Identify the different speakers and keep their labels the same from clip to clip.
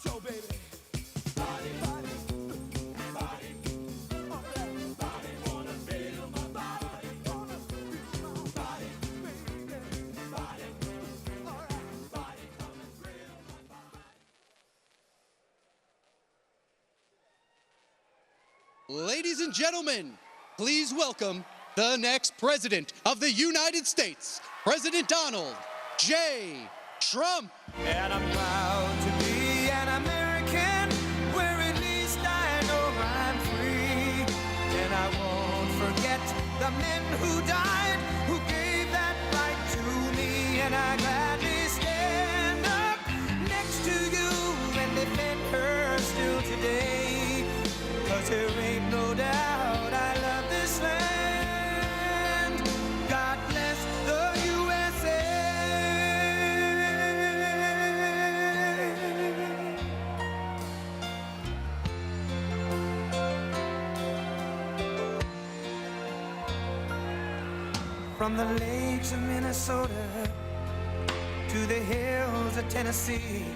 Speaker 1: So baby, body, body, body, all right, body, wanna feel my body, wanna feel my body, baby, body, all right, body, come and thrill my body.
Speaker 2: Ladies and gentlemen, please welcome the next President of the United States, President Donald J. Trump.
Speaker 1: And I'm proud to be an American, where at least I know I'm free. And I won't forget the men who died, who gave that right to me. And I gladly stand up next to you and defend her still today. 'Cause there ain't no doubt I love this land. God bless the USA. From the lakes of Minnesota to the hills of Tennessee,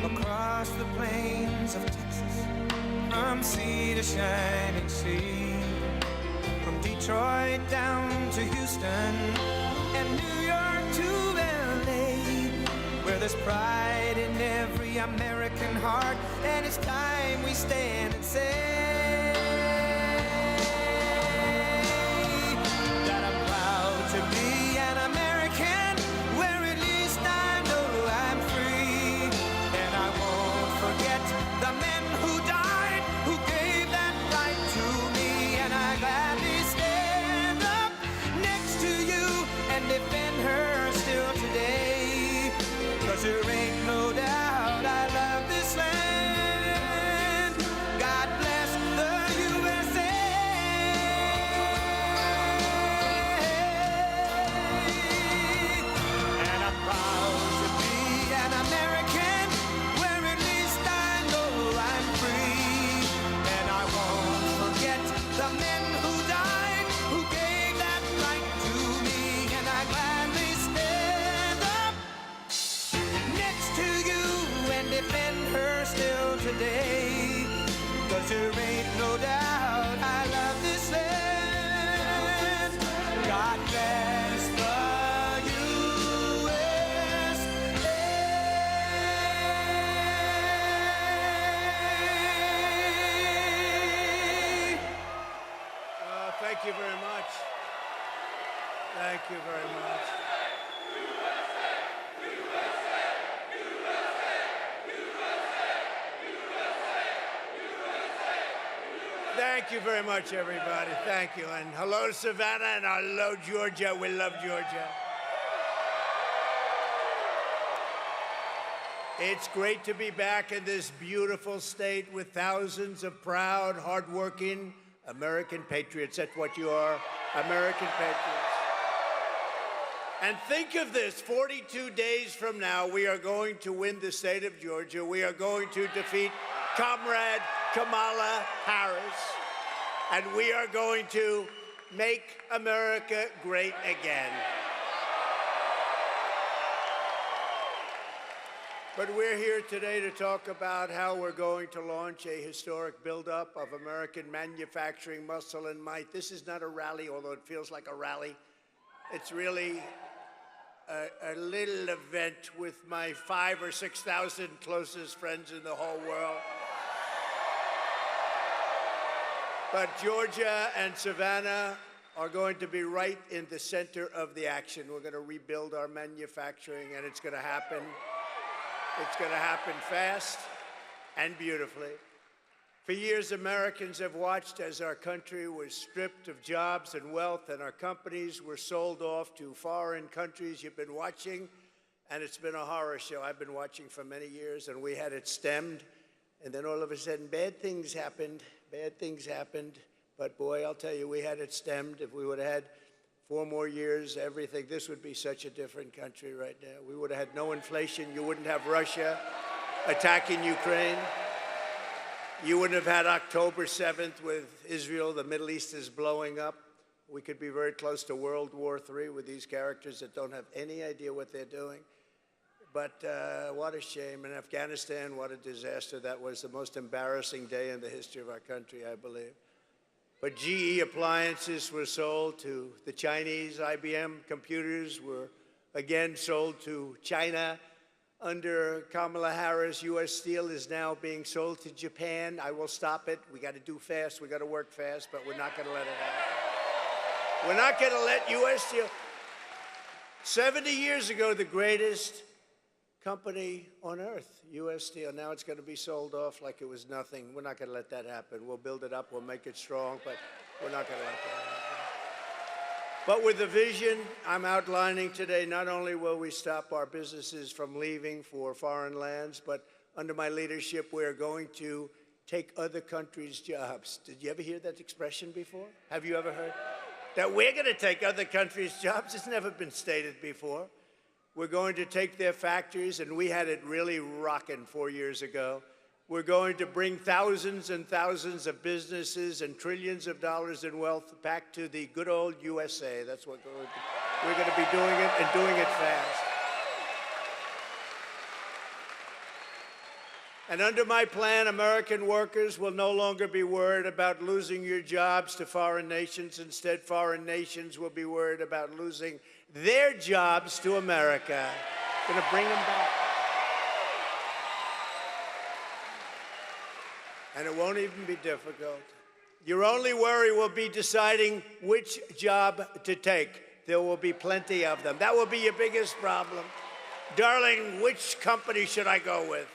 Speaker 1: across the plains of Texas, from sea to shining sea, from Detroit down to Houston and New York to LA, where there's pride in every American heart, and it's time we stand and say that I'm proud to be an American, where at least I know I'm free. And I won't forget the men who died, who gave that right to me. And I gladly stand up next to you and defend her still today. 'Cause there ain't no doubt I love this land. God bless the USA. And I'm proud to be an American, where at least I know I'm free. And I won't forget the men who died, who gave that right to me. And I gladly stand up next to you and defend her still today. 'Cause there ain't no doubt I love this land. God bless the USA.
Speaker 3: Thank you very much. Thank you very much. Thank you very much, everybody. Thank you. And hello, Savannah, and hello, Georgia. We love Georgia. It's great to be back in this beautiful state with thousands of proud, hardworking American patriots. That's what you are, American patriots. And think of this, 42 days from now, we are going to win the state of Georgia. We are going to defeat Comrade Kamala Harris. And we are going to make America great again. But we're here today to talk about how we're going to launch a historic buildup of American manufacturing muscle and might. This is not a rally, although it feels like a rally. It's really a little event with my 5,000 or 6,000 closest friends in the whole world. But Georgia and Savannah are going to be right in the center of the action. We're going to rebuild our manufacturing, and it's going to happen. It's going to happen fast and beautifully. For years, Americans have watched as our country was stripped of jobs and wealth, and our companies were sold off to foreign countries. You've been watching, and it's been a horror show. I've been watching for many years, and we had it stemmed. And then all of a sudden, bad things happened. Bad things happened. But boy, I'll tell you, we had it stemmed. If we would have had 4 more years, everything, this would be such a different country right now. We would have had no inflation. You wouldn't have Russia attacking Ukraine. You wouldn't have had October 7th with Israel. The Middle East is blowing up. We could be very close to World War III with these characters that don't have any idea what they're doing. But what a shame. In Afghanistan, what a disaster. That was the most embarrassing day in the history of our country, I believe. But GE appliances were sold to the Chinese. IBM computers were again sold to China. Under Kamala Harris, U.S. Steel is now being sold to Japan. I will stop it. We got to do fast. We got to work fast, but we're not going to let it happen. We're not going to let U.S. Steel. 70 years ago, the greatest company on earth, U.S. Steel. Now it's going to be sold off like it was nothing. We're not going to let that happen. We'll build it up. We'll make it strong, but we're not going to let that happen. But with the vision I'm outlining today, not only will we stop our businesses from leaving for foreign lands, but under my leadership, we're going to take other countries' jobs. Did you ever hear that expression before? Have you ever heard? That we're going to take other countries' jobs? It's never been stated before. We're going to take their factories, and we had it really rocking 4 years ago. We're going to bring thousands and thousands of businesses and trillions of dollars in wealth back to the good old USA. That's what we're going to be doing it, and doing it fast. And under my plan, American workers will no longer be worried about losing your jobs to foreign nations. Instead, foreign nations will be worried about losing their jobs to America. Going to bring them back. And it won't even be difficult. Your only worry will be deciding which job to take. There will be plenty of them. That will be your biggest problem. Darling, which company should I go with?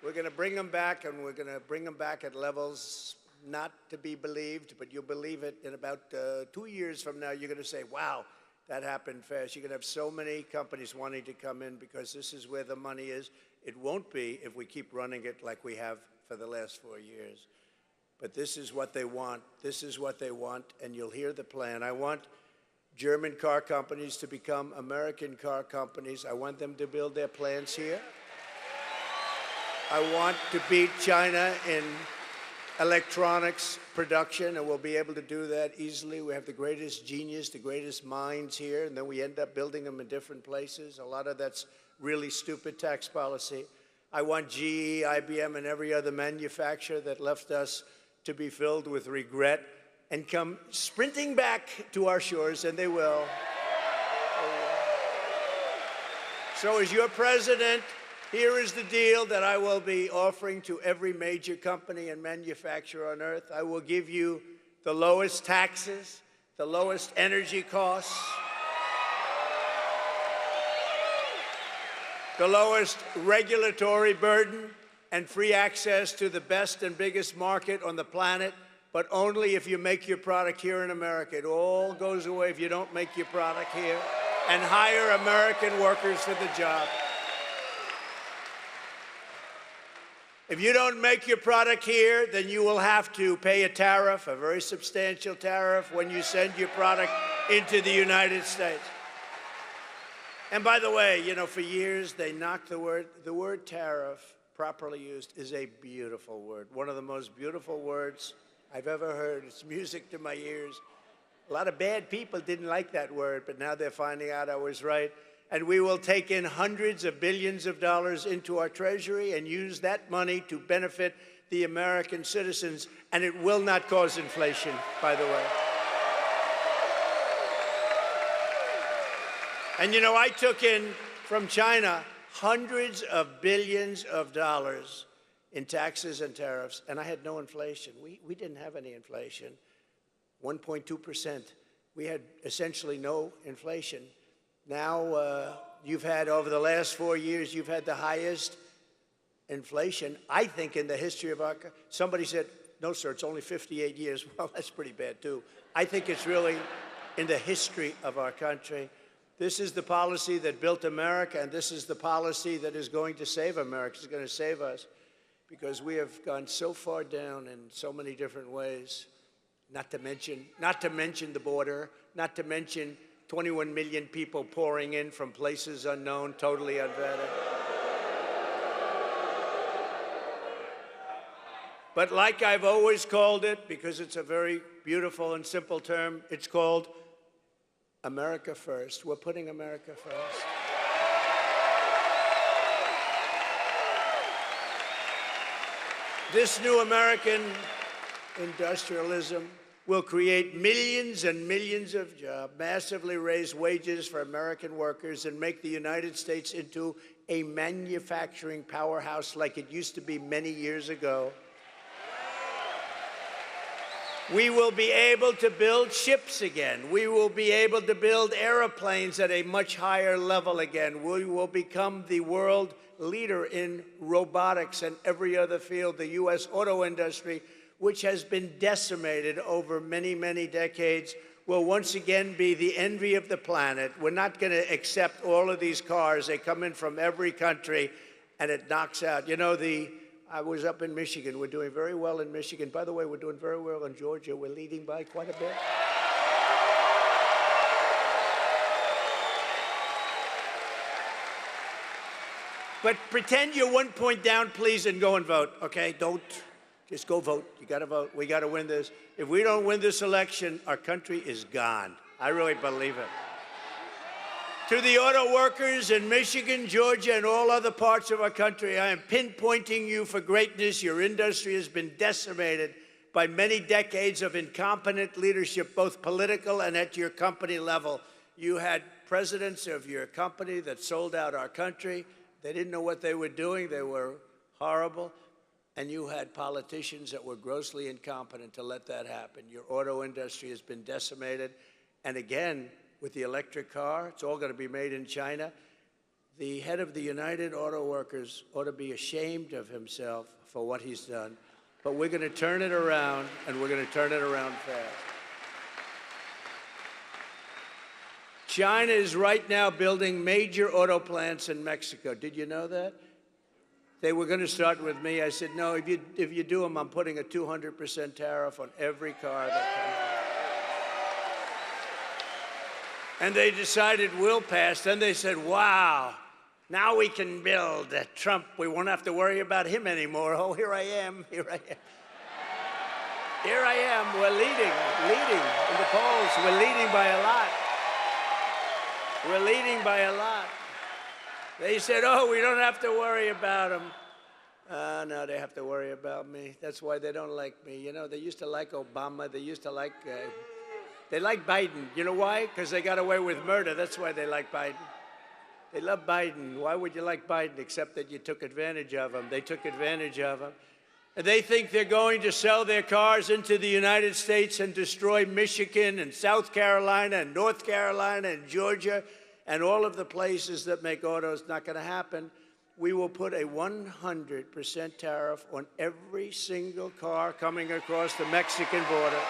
Speaker 3: We're going to bring them back, and we're going to bring them back at levels not to be believed, but you'll believe it in about 2 years from now. You're going to say, wow, that happened fast. You're going to have so many companies wanting to come in because this is where the money is. It won't be if we keep running it like we have for the last 4 years. But this is what they want. This is what they want, and you'll hear the plan. I want German car companies to become American car companies. I want them to build their plants here. I want to beat China in electronics production, and we'll be able to do that easily. We have the greatest genius, the greatest minds here, and then we end up building them in different places. A lot of that's really stupid tax policy. I want GE, IBM, and every other manufacturer that left us to be filled with regret and come sprinting back to our shores, and they will. So as your president, here is the deal that I will be offering to every major company and manufacturer on earth. I will give you the lowest taxes, the lowest energy costs, the lowest regulatory burden, and free access to the best and biggest market on the planet, but only if you make your product here in America. It all goes away if you don't make your product here, and hire American workers for the job. If you don't make your product here, then you will have to pay a tariff, a very substantial tariff, when you send your product into the United States. And by the way, you know, for years they knocked the word tariff, properly used, is a beautiful word. One of the most beautiful words I've ever heard. It's music to my ears. A lot of bad people didn't like that word, but now they're finding out I was right. And we will take in hundreds of billions of dollars into our treasury and use that money to benefit the American citizens, and it will not cause inflation, by the way. And you know, I took in from China hundreds of billions of dollars in taxes and tariffs, and I had no inflation. We didn't have any inflation, 1.2%. We had essentially no inflation. Now, you've had, over the last 4 years, you've had the highest inflation, I think, in the history of our country. Somebody said, no, sir, it's only 58 years. Well, that's pretty bad, too. I think it's really in the history of our country. This is the policy that built America, and this is the policy that is going to save America. It's going to save us because we have gone so far down in so many different ways, not to mention the border, not to mention 21 million people pouring in from places unknown, totally unvetted. But like I've always called it, because it's a very beautiful and simple term, it's called America First. We're putting America first. This new American industrialism will create millions and millions of jobs, massively raise wages for American workers, and make the United States into a manufacturing powerhouse like it used to be many years ago. We will be able to build ships again. We will be able to build airplanes at a much higher level again. We will become the world leader in robotics and every other field. The U.S. auto industry, which has been decimated over many, many decades, will once again be the envy of the planet. We're not going to accept all of these cars. They come in from every country, and it knocks out. You know, I was up in Michigan. We're doing very well in Michigan. By the way, we're doing very well in Georgia. We're leading by quite a bit. But pretend you're 1 point down, please, and go and vote, okay? Don't. Just go vote. You got to vote. We got to win this. If we don't win this election, our country is gone. I really believe it. To the auto workers in Michigan, Georgia, and all other parts of our country, I am pinpointing you for greatness. Your industry has been decimated by many decades of incompetent leadership, both political and at your company level. You had presidents of your company that sold out our country. They didn't know what they were doing. They were horrible. And you had politicians that were grossly incompetent to let that happen. Your auto industry has been decimated. And again, with the electric car, it's all going to be made in China. The head of the United Auto Workers ought to be ashamed of himself for what he's done. But we're going to turn it around, and we're going to turn it around fast. China is right now building major auto plants in Mexico. Did you know that? They were going to start with me. I said, no, if you do them, I'm putting a 200% tariff on every car that comes. And they decided we'll pass. Then they said, wow, now we can build Trump. We won't have to worry about him anymore. Oh, here I am. Here I am. Here I am. We're leading in the polls. We're leading by a lot. We're leading by a lot. They said, oh, we don't have to worry about him. No, they have to worry about me. That's why they don't like me. You know, they used to like Obama. They used to like, they like Biden. You know why? Because they got away with murder. That's why they like Biden. They love Biden. Why would you like Biden except that you took advantage of him? They took advantage of him. And they think they're going to sell their cars into the United States and destroy Michigan and South Carolina and North Carolina and Georgia and all of the places that make autos. Not going to happen. We will put a 100% tariff on every single car coming across the Mexican border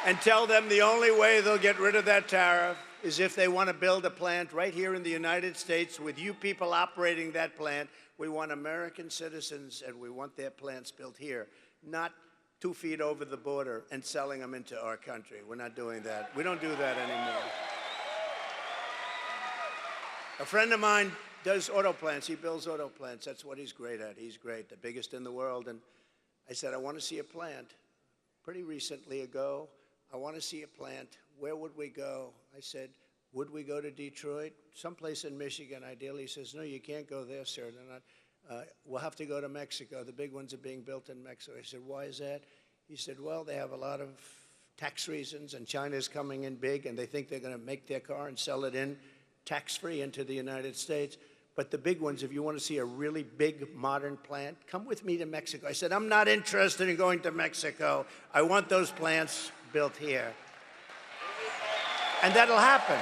Speaker 3: and tell them the only way they'll get rid of that tariff is if they want to build a plant right here in the United States with you people operating that plant. We want American citizens, and we want their plants built here, not 2 feet over the border and selling them into our country. We're not doing that. We don't do that anymore. A friend of mine does auto plants. He builds auto plants. That's what he's great at. He's great, the biggest in the world. And I said, I want to see a plant. Pretty recently ago, I want to see a plant. Where would we go? I said, would we go to Detroit? Someplace in Michigan, ideally. He says, no, you can't go there, sir. They're not. We'll have to go to Mexico. The big ones are being built in Mexico. I said, why is that? He said, well, they have a lot of tax reasons, and China's coming in big, and they think they're going to make their car and sell it in tax-free into the United States. But the big ones, if you want to see a really big modern plant, come with me to Mexico. I said, I'm not interested in going to Mexico. I want those plants built here. And that'll happen.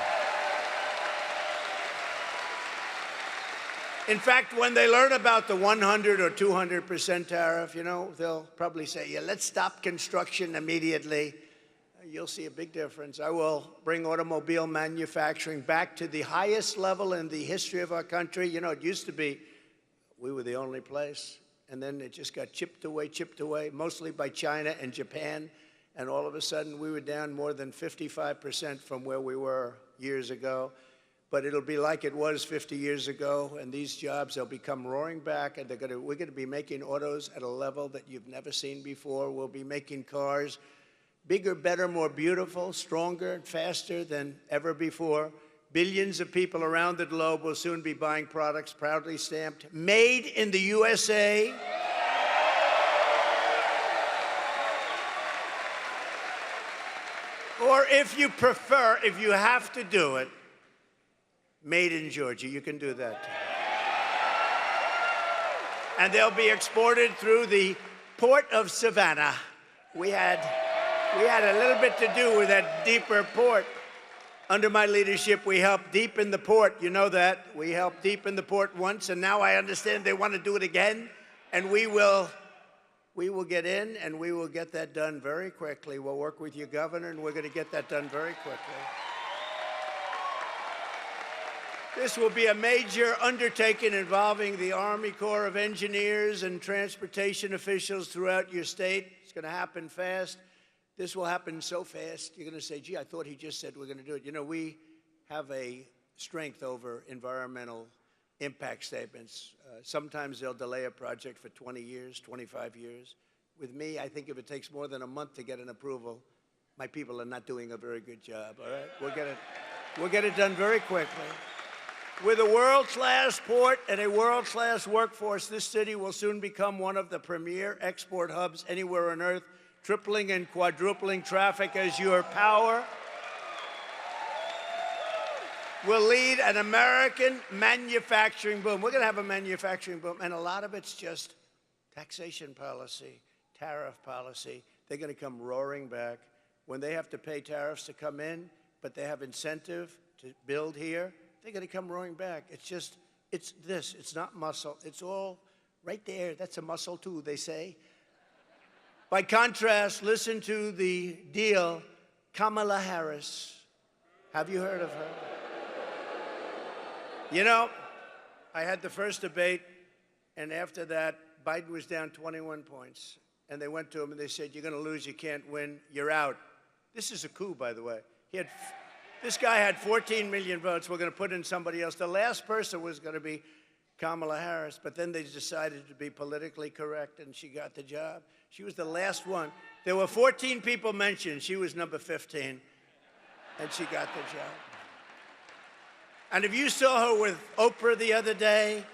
Speaker 3: In fact, when they learn about the 100 or 200% tariff, you know, they'll probably say, yeah, let's stop construction immediately. You'll see a big difference. I will bring automobile manufacturing back to the highest level in the history of our country. You know, it used to be we were the only place, and then it just got chipped away, mostly by China and Japan, and all of a sudden we were down more than 55% from where we were years ago. But it'll be like it was 50 years ago, and these jobs, they'll become roaring back, and we're going to be making autos at a level that you've never seen before. We'll be making cars bigger, better, more beautiful, stronger, and faster than ever before, Billions of people around the globe will soon be buying products proudly stamped, made in the USA. Or if you prefer, if you have to do it, made in Georgia. You can do that too. And they'll be exported through the port of Savannah. We had a little bit to do with that deeper port. Under my leadership, we helped deepen the port. You know that. We helped deepen the port once, and now I understand they want to do it again. And we will get in, and we will get that done very quickly. We'll work with your governor, and we're going to get that done very quickly. This will be a major undertaking involving the Army Corps of Engineers and transportation officials throughout your state. It's going to happen fast. This will happen so fast, you're going to say, gee, I thought he just said we're going to do it. You know, we have a strength over environmental impact statements. Sometimes they'll delay a project for 20 years, 25 years. With me, I think if it takes more than a month to get an approval, my people are not doing a very good job, all right? We'll get it done very quickly. With a world-class port and a world-class workforce, this city will soon become one of the premier export hubs anywhere on Earth, tripling and quadrupling traffic as your power will lead an American manufacturing boom. We're going to have a manufacturing boom, and a lot of it's just taxation policy, tariff policy. They're going to come roaring back. When they have to pay tariffs to come in, but they have incentive to build here, they're going to come roaring back. It's this. It's not muscle. It's all right there. That's a muscle, too, they say. By contrast, listen to the deal, Kamala Harris. Have you heard of her? You know, I had the first debate, and after that, Biden was down 21 points. And they went to him and they said, you're going to lose, you can't win, you're out. This is a coup, by the way. This guy had 14 million votes. We're going to put in somebody else. The last person was going to be Kamala Harris, but then they decided to be politically correct, and she got the job. She was the last one. There were 14 people mentioned. She was number 15, and she got the job. And if you saw her with Oprah the other day,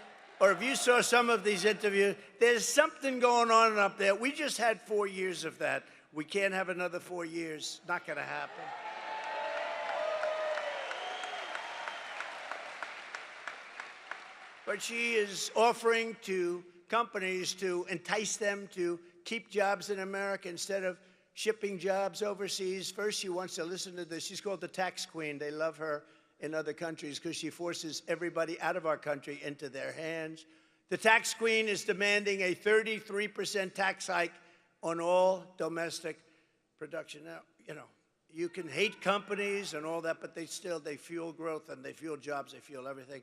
Speaker 3: or if you saw some of these interviews, there's something going on up there. We just had 4 years of that. We can't have another 4 years. Not going to happen. But she is offering to companies to entice them to keep jobs in America instead of shipping jobs overseas. First, she wants to listen to this. She's called the tax queen. They love her in other countries because she forces everybody out of our country into their hands. The tax queen is demanding a 33% tax hike on all domestic production. Now, you know, you can hate companies and all that, but they fuel growth and they fuel jobs, they fuel everything.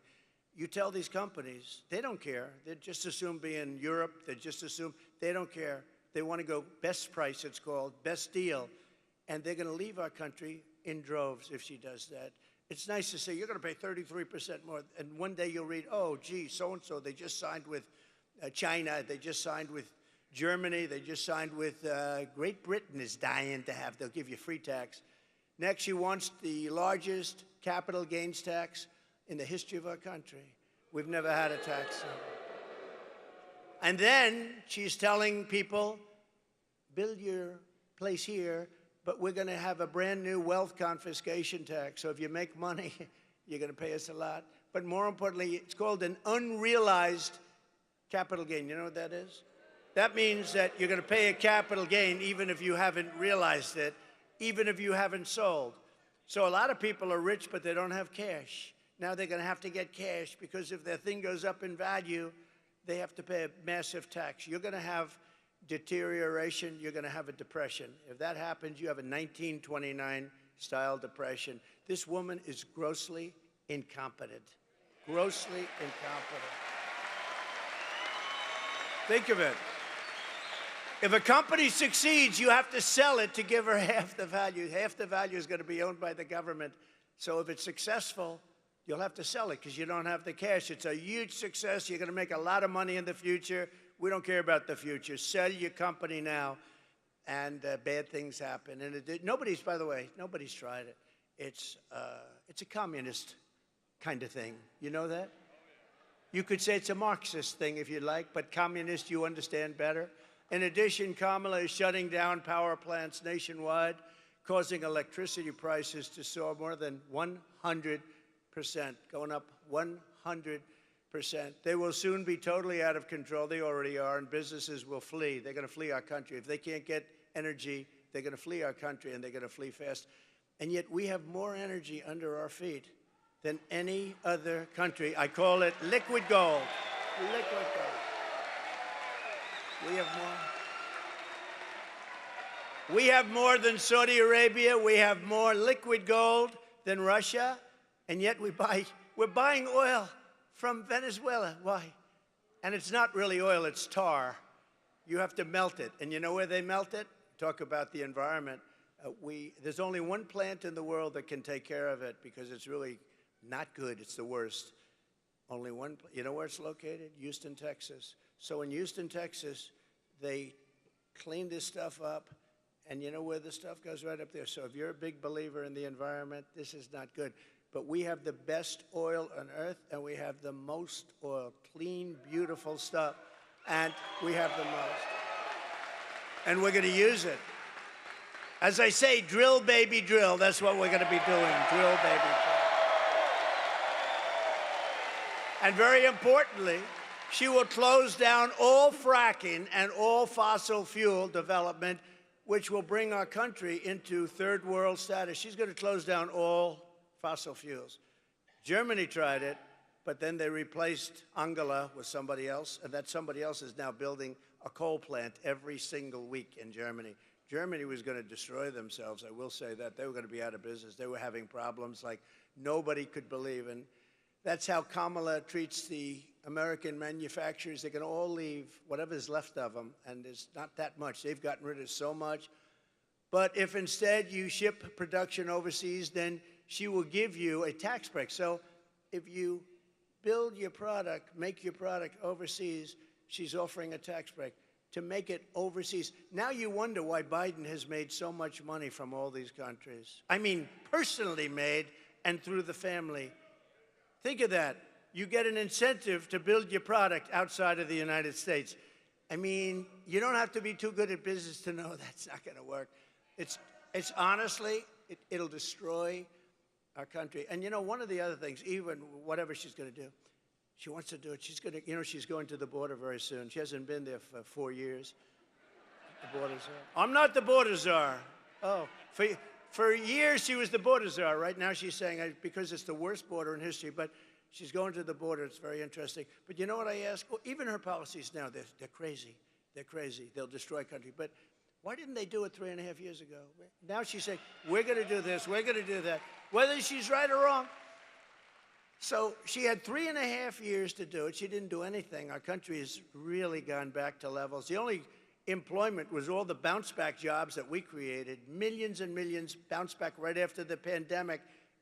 Speaker 3: You tell these companies, they don't care. They just assume be in Europe. They just assume they don't care. They want to go best price, it's called, best deal. And they're going to leave our country in droves if she does that. It's nice to say, you're going to pay 33% more. And one day you'll read, oh, gee, so-and-so, they just signed with China. They just signed with Germany. They just signed with Great Britain is dying to have. They'll give you free tax. Next, she wants the largest capital gains tax in the history of our country. We've never had a tax. And then she's telling people, build your place here, but we're going to have a brand new wealth confiscation tax. So if you make money, you're going to pay us a lot. But more importantly, it's called an unrealized capital gain. You know what that is? That means that you're going to pay a capital gain even if you haven't realized it, even if you haven't sold. So a lot of people are rich, but they don't have cash. Now they're going to have to get cash because if their thing goes up in value, they have to pay a massive tax. You're going to have deterioration. You're going to have a depression. If that happens, you have a 1929-style depression. This woman is grossly incompetent. Grossly incompetent. Think of it. If a company succeeds, you have to sell it to give her half the value. Half the value is going to be owned by the government. So if it's successful, you'll have to sell it because you don't have the cash. It's a huge success. You're going to make a lot of money in the future. We don't care about the future. Sell your company now, and bad things happen. And nobody's, by the way, nobody's tried it. It's a communist kind of thing. You know that? You could say it's a Marxist thing if you like, but communist, you understand better. In addition, Kamala is shutting down power plants nationwide, causing electricity prices to soar more than 100%, going up 100%. They will soon be totally out of control. They already are, and businesses will flee. They're going to flee our country. If they can't get energy, they're going to flee our country, and they're going to flee fast. And yet we have more energy under our feet than any other country. I call it liquid gold. Liquid gold. We have more. We have more than Saudi Arabia. We have more liquid gold than Russia. And yet we're buying oil from Venezuela. Why? And it's not really oil, it's tar. You have to melt it. And you know where they melt it? Talk about the environment. There's only one plant in the world that can take care of it because it's really not good. It's the worst. Only one. You know where it's located? Houston, Texas. So in Houston, Texas, they clean this stuff up, and you know where the stuff goes? Right up there. So if you're a big believer in the environment, this is not good. But we have the best oil on earth, and we have the most oil. Clean, beautiful stuff. And we have the most. And we're going to use it. As I say, drill, baby, drill. That's what we're going to be doing. Drill, baby, drill. And very importantly, she will close down all fracking and all fossil fuel development, which will bring our country into third world status. She's going to close down all fossil fuels. Germany tried it, but then they replaced Angela with somebody else, and that somebody else is now building a coal plant every single week in Germany. Germany was going to destroy themselves, I will say that. They were going to be out of business. They were having problems like nobody could believe. And that's how Kamala treats the American manufacturers. They can all leave whatever's left of them, and there's not that much. They've gotten rid of so much. But if instead you ship production overseas, then she will give you a tax break. So if you build your product, make your product overseas, she's offering a tax break to make it overseas. Now you wonder why Biden has made so much money from all these countries. I mean, personally made and through the family. Think of that. You get an incentive to build your product outside of the United States. I mean, you don't have to be too good at business to know that's not going to work. It's honestly, it'll destroy our country. And you know, one of the other things, even whatever she's going to do, she wants to do it. She's going to, you know, she's going to the border very soon. She hasn't been there for 4 years. The border czar. I'm not the border czar. Oh, for years she was the border czar. Right now she's saying, because it's the worst border in history, but she's going to the border. It's very interesting. But you know what I ask? Well, even her policies now, they're crazy. They're crazy. They'll destroy country. But why didn't they do it 3.5 years ago? Now she's saying, we're going to do this, we're going to do that. Whether she's right or wrong. So she had 3.5 years to do it. She didn't do anything. Our country has really gone back to levels. The only employment was all the bounce-back jobs that we created. Millions and millions bounced back right after the pandemic.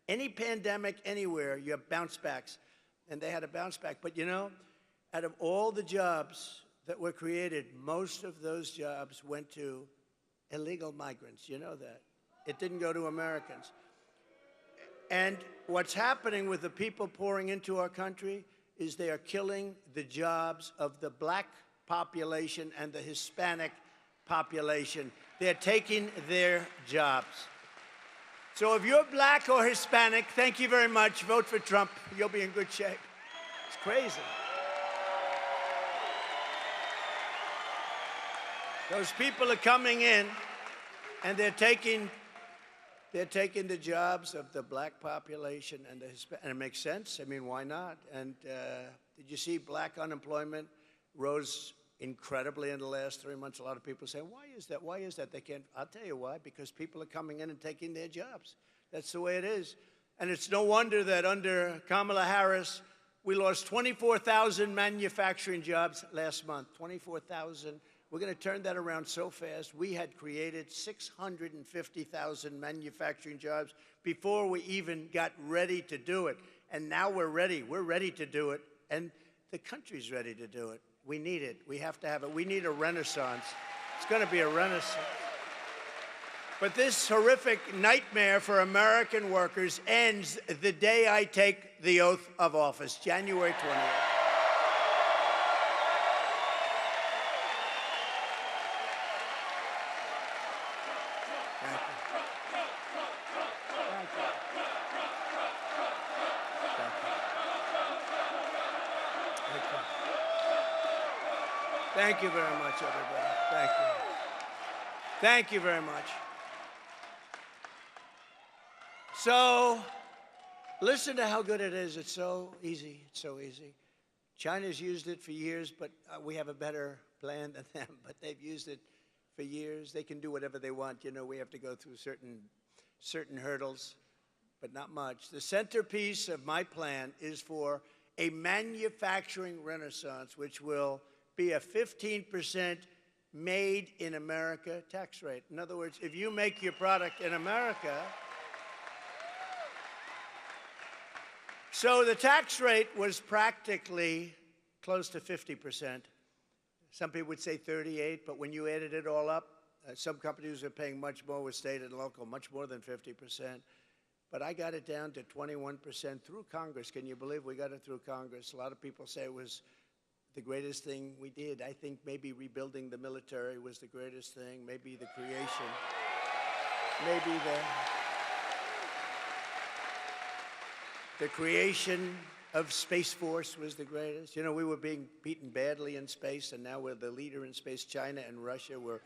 Speaker 3: Any pandemic anywhere, you have bounce-backs. And they had a bounce back. But you know, out of all the jobs that were created, most of those jobs went to illegal migrants. You know that. It didn't go to Americans. And what's happening with the people pouring into our country is they are killing the jobs of the black population and the Hispanic population. They're taking their jobs. So if you're black or Hispanic, thank you very much. Vote for Trump. You'll be in good shape. It's crazy. Those people are coming in, and they're taking the jobs of the black population and the Hispanic. And it makes sense. I mean, why not? And did you see black unemployment rose incredibly in the last 3 months? A lot of people say, why is that? Why is that? They can't. I'll tell you why. Because people are coming in and taking their jobs. That's the way it is. And it's no wonder that under Kamala Harris, we lost 24,000 manufacturing jobs last month. 24,000. We're going to turn that around so fast. We had created 650,000 manufacturing jobs before we even got ready to do it. And now we're ready. We're ready to do it. And the country's ready to do it. We need it. We have to have it. We need a renaissance. It's going to be a renaissance. But this horrific nightmare for American workers ends the day I take the oath of office, January 20th. Thank you very much, everybody. Thank you. Thank you very much. So, listen to how good it is. It's so easy. It's so easy. China's used it for years, but we have a better plan than them. But they've used it for years. They can do whatever they want. You know, we have to go through certain hurdles, but not much. The centerpiece of my plan is for a manufacturing renaissance, which will be a 15% made in America tax rate. In other words, if you make your product in America, so the tax rate was practically close to 50%. Some people would say 38, but when you added it all up, some companies are paying much more with state and local, much more than 50%. But I got it down to 21% through Congress. Can you believe we got it through Congress? A lot of people say it was the greatest thing we did. I think maybe rebuilding the military was the greatest thing. Maybe the creation. Maybe the creation of Space Force was the greatest. You know, we were being beaten badly in space, and now we're the leader in space. China and Russia were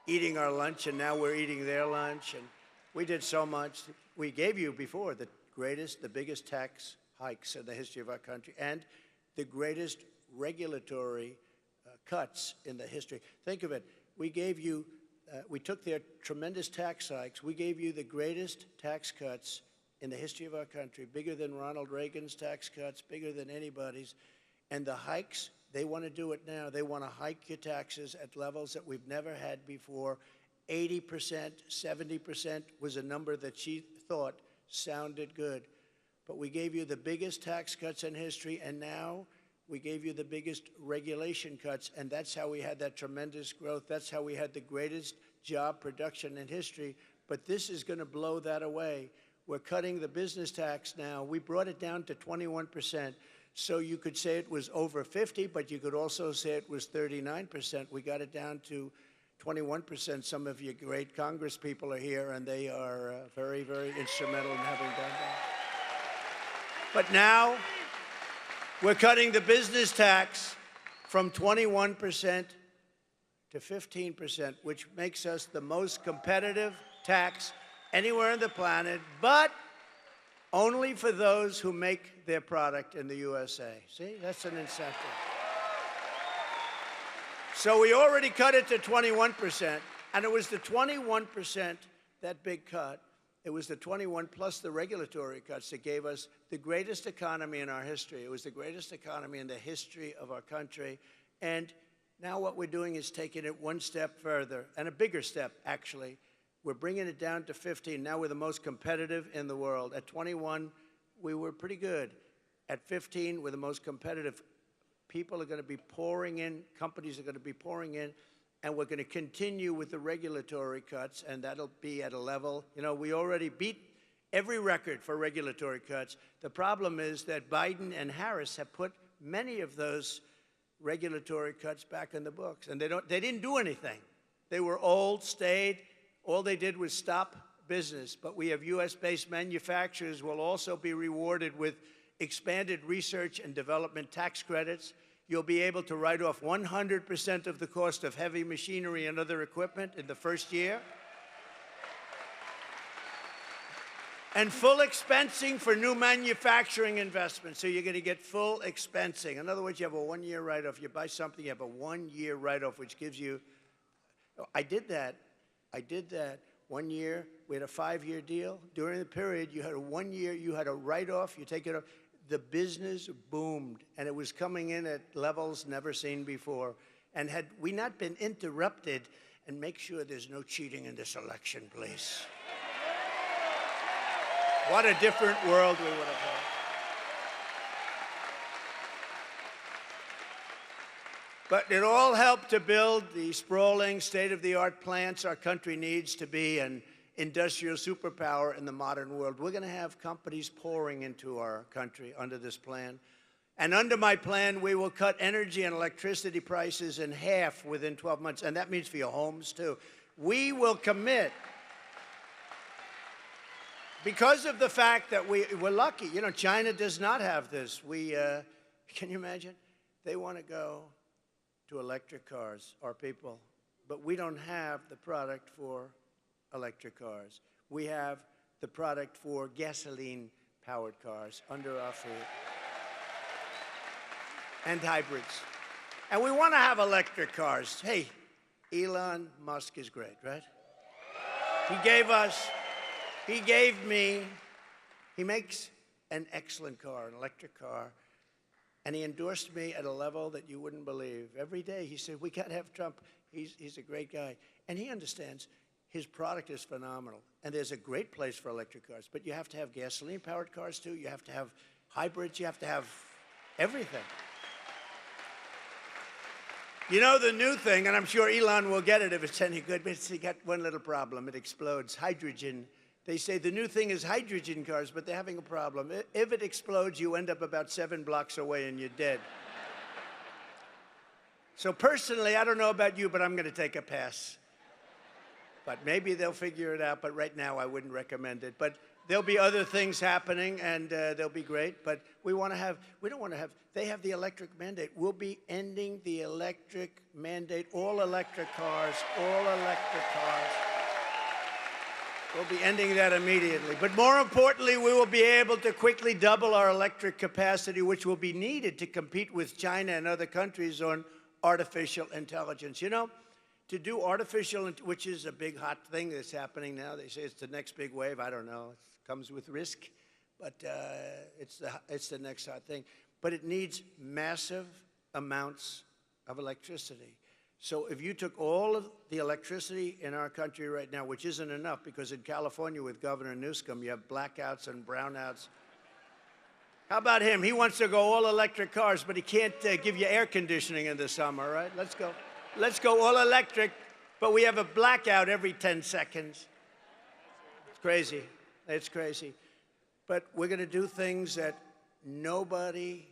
Speaker 3: eating our lunch, and now we're eating their lunch. And we did so much. We gave you before the biggest tax hikes in the history of our country, and the greatest regulatory cuts in the history. Think of it. We gave you, we took their tremendous tax hikes. We gave you the greatest tax cuts in the history of our country, bigger than Ronald Reagan's tax cuts, bigger than anybody's. And the hikes, they want to do it now. They want to hike your taxes at levels that we've never had before. 80%, 70% was a number that she thought sounded good. But we gave you the biggest tax cuts in history, and now we gave you the biggest regulation cuts, and that's how we had that tremendous growth. That's how we had the greatest job production in history. But this is going to blow that away. We're cutting the business tax now. We brought it down to 21%. So you could say it was over 50, but you could also say it was 39%. We got it down to 21%. Some of you great Congress people are here, and they are very, very instrumental in having done that. But now we're cutting the business tax from 21% to 15%, which makes us the most competitive tax anywhere on the planet, but only for those who make their product in the USA. See, that's an incentive. So we already cut it to 21%, and it was the 21%, that big cut, it was the 21 plus the regulatory cuts that gave us the greatest economy in our history. It was the greatest economy in the history of our country. And now what we're doing is taking it one step further, and a bigger step, actually. We're bringing it down to 15. Now we're the most competitive in the world. At 21, we were pretty good. At 15, we're the most competitive. People are going to be pouring in, companies are going to be pouring in, and we're going to continue with the regulatory cuts, and that'll be at a level, you know, we already beat every record for regulatory cuts. The problem is that Biden and Harris have put many of those regulatory cuts back in the books, and they didn't do anything. They were old, stayed. All they did was stop business. But we have U.S.-based manufacturers will also be rewarded with expanded research and development tax credits. You'll be able to write off 100% of the cost of heavy machinery and other equipment in the first year. And full expensing for new manufacturing investments. So you're going to get full expensing. In other words, you have a one-year write-off. You buy something, you have a one-year write-off, which gives you, I did that 1 year. We had a 5-year deal. During the period, you had a 1 year, you had a write-off, you take it off. The business boomed, and it was coming in at levels never seen before. And had we not been interrupted, and make sure there's no cheating in this election, please. What a different world we would have had. But it all helped to build the sprawling, state-of-the-art plants our country needs to be, and industrial superpower in the modern world. We're going to have companies pouring into our country under this plan. And under my plan, we will cut energy and electricity prices in half within 12 months. And that means for your homes, too. We will commit, because of the fact that we're lucky. You know, China does not have this. Can you imagine? They want to go to electric cars, our people. But we don't have the product for electric cars. We have the product for gasoline-powered cars under our feet. And hybrids. And we want to have electric cars. Hey, Elon Musk is great, right? He makes an excellent car, an electric car, and he endorsed me at a level that you wouldn't believe. Every day he said, we can't have Trump. He's a great guy. And he understands his product is phenomenal. And there's a great place for electric cars, but you have to have gasoline-powered cars, too. You have to have hybrids. You have to have everything. You know, the new thing, and I'm sure Elon will get it if it's any good, but it's got one little problem. It explodes. Hydrogen. They say the new thing is hydrogen cars, but they're having a problem. If it explodes, you end up about 7 blocks away and you're dead. So personally, I don't know about you, but I'm going to take a pass. But maybe they'll figure it out, but right now I wouldn't recommend it. But there'll be other things happening, and they'll be great. But we don't want to have, they have the electric mandate. We'll be ending the electric mandate, all electric cars. We'll be ending that immediately. But more importantly, we will be able to quickly double our electric capacity, which will be needed to compete with China and other countries on artificial intelligence. You know, to do artificial, which is a big hot thing that's happening now. They say it's the next big wave. I don't know. It comes with risk, but it's the next hot thing. But it needs massive amounts of electricity. So if you took all of the electricity in our country right now, which isn't enough, because in California with Governor Newsom, you have blackouts and brownouts. How about him? He wants to go all electric cars, but he can't give you air conditioning in the summer, right? Let's go all electric, but we have a blackout every 10 seconds. It's crazy. It's crazy. But we're going to do things that nobody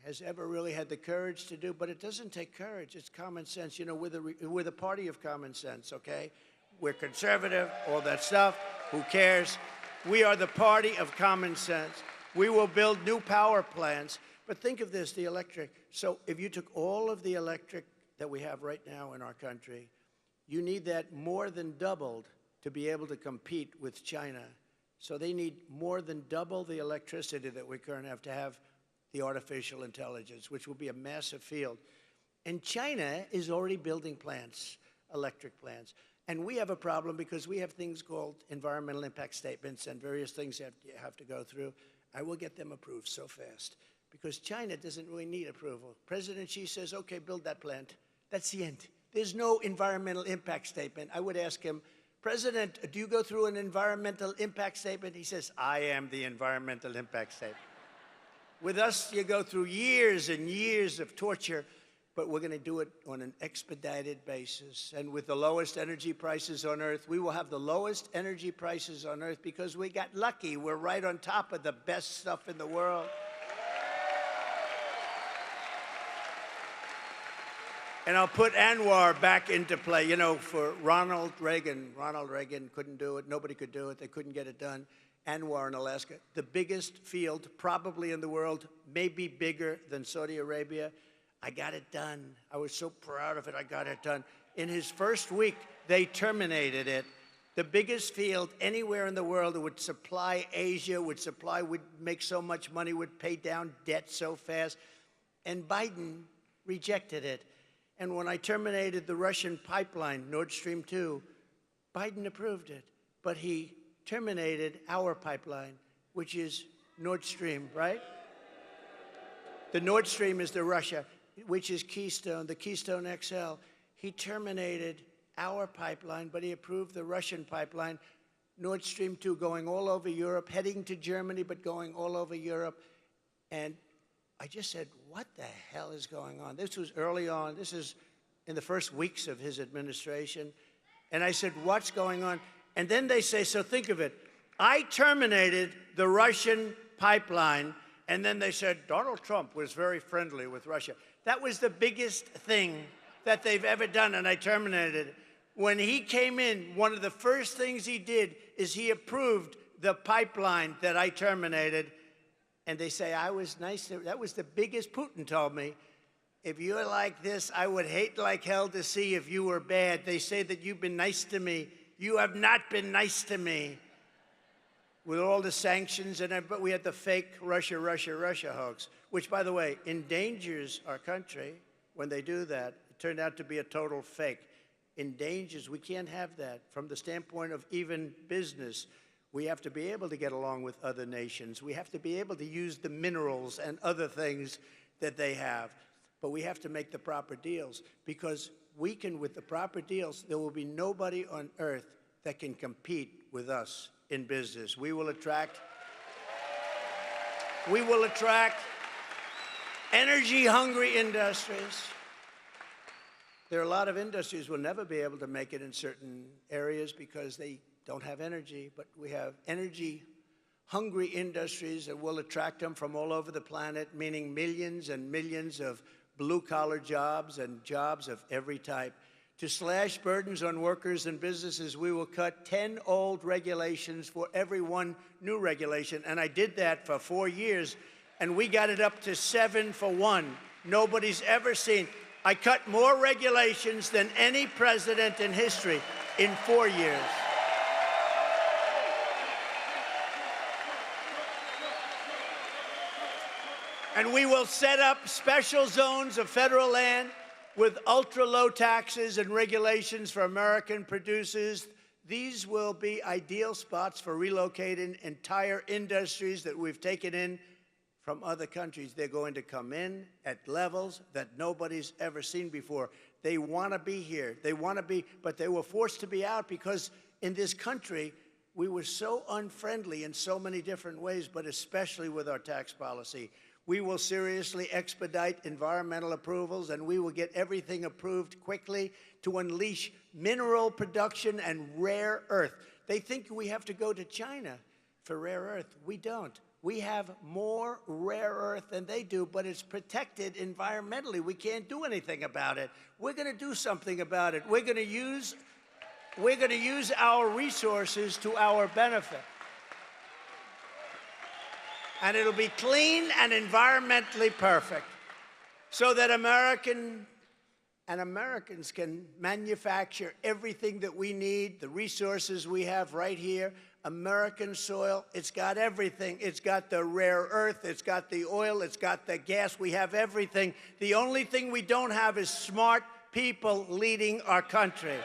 Speaker 3: has ever really had the courage to do, but it doesn't take courage. It's common sense. You know, we're the party of common sense, okay? We're conservative, all that stuff. Who cares? We are the party of common sense. We will build new power plants. But think of this, the electric. So if you took all of the electric that we have right now in our country, you need that more than doubled to be able to compete with China. So they need more than double the electricity that we currently have to have the artificial intelligence, which will be a massive field. And China is already building plants, electric plants. And we have a problem because we have things called environmental impact statements and various things that you have to go through. I will get them approved so fast because China doesn't really need approval. President Xi says, okay, build that plant. That's the end. There's no environmental impact statement. I would ask him, President, do you go through an environmental impact statement? He says, I am the environmental impact statement. With us, you go through years and years of torture, but we're going to do it on an expedited basis. And with the lowest energy prices on Earth, we will have the lowest energy prices on Earth because we got lucky. We're right on top of the best stuff in the world. And I'll put Anwar back into play. You know, for Ronald Reagan couldn't do it. Nobody could do it. They couldn't get it done. Anwar in Alaska, the biggest field probably in the world, maybe bigger than Saudi Arabia. I got it done. I was so proud of it. I got it done. In his first week, they terminated it. The biggest field anywhere in the world that would supply Asia, would make so much money, would pay down debt so fast. And Biden rejected it. And when I terminated the Russian pipeline, Nord Stream 2, Biden approved it. But he terminated our pipeline, which is Nord Stream, right? The Nord Stream is the Russia, which is Keystone, the Keystone XL. He terminated our pipeline, but he approved the Russian pipeline, Nord Stream 2, going all over Europe, heading to Germany, but going all over Europe. And I just said, what the hell is going on? This was early on. This is in the first weeks of his administration. And I said, what's going on? And then they say, so think of it, I terminated the Russian pipeline, and then they said Donald Trump was very friendly with Russia. That was the biggest thing that they've ever done, and I terminated it. When he came in, one of the first things he did is he approved the pipeline that I terminated. And they say, I was nice. That was the biggest. Putin told me, if you're like this, I would hate like hell to see if you were bad. They say that you've been nice to me. You have not been nice to me. With all the sanctions, but we had the fake Russia, Russia, Russia hoax, which, by the way, endangers our country when they do that. It turned out to be a total fake. Endangers, we can't have that. From the standpoint of even business, we have to be able to get along with other nations. We have to be able to use the minerals and other things that they have. But we have to make the proper deals, because we can, with the proper deals, there will be nobody on earth that can compete with us in business. We will attract energy-hungry industries. There are a lot of industries will never be able to make it in certain areas because they don't have energy, but we have energy-hungry industries that will attract them from all over the planet, meaning millions and millions of blue-collar jobs and jobs of every type. To slash burdens on workers and businesses, we will cut 10 old regulations for every one new regulation. And I did that for 4 years, and we got it up to 7 for 1. Nobody's ever seen. I cut more regulations than any president in history in 4 years. And we will set up special zones of federal land with ultra-low taxes and regulations for American producers. These will be ideal spots for relocating entire industries that we've taken in from other countries. They're going to come in at levels that nobody's ever seen before. They want to be here. They want to be, but they were forced to be out because in this country, we were so unfriendly in so many different ways, but especially with our tax policy. We will seriously expedite environmental approvals, and we will get everything approved quickly to unleash mineral production and rare earth. They think we have to go to China for rare earth. We don't. We have more rare earth than they do, but it's protected environmentally. We can't do anything about it. We're going to do something about it. We're going to use our resources to our benefit. And it'll be clean and environmentally perfect so that Americans can manufacture everything that we need, the resources we have right here. American soil, it's got everything. It's got the rare earth, it's got the oil, it's got the gas. We have everything. The only thing we don't have is smart people leading our country.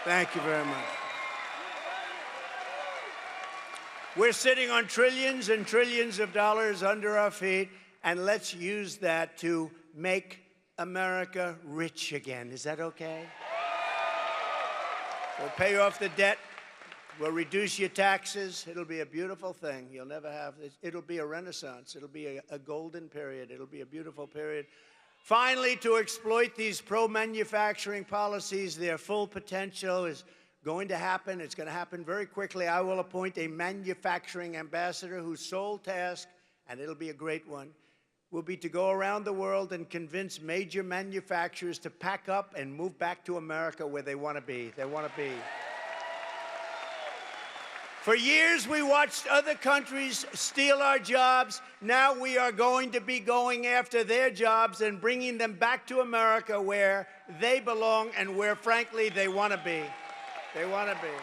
Speaker 3: Thank you very much. We're sitting on trillions and trillions of dollars under our feet, and let's use that to make America rich again. Is that okay? We'll pay off the debt. We'll reduce your taxes. It'll be a beautiful thing. You'll never have this. It'll be a renaissance. It'll be a golden period. It'll be a beautiful period. Finally, to exploit these pro-manufacturing policies, their full potential is going to happen. It's going to happen very quickly. I will appoint a manufacturing ambassador whose sole task, and it'll be a great one, will be to go around the world and convince major manufacturers to pack up and move back to America where they want to be. They want to be. For years, we watched other countries steal our jobs. Now we are going to be going after their jobs and bringing them back to America where they belong and where, frankly, they want to be. They want to be.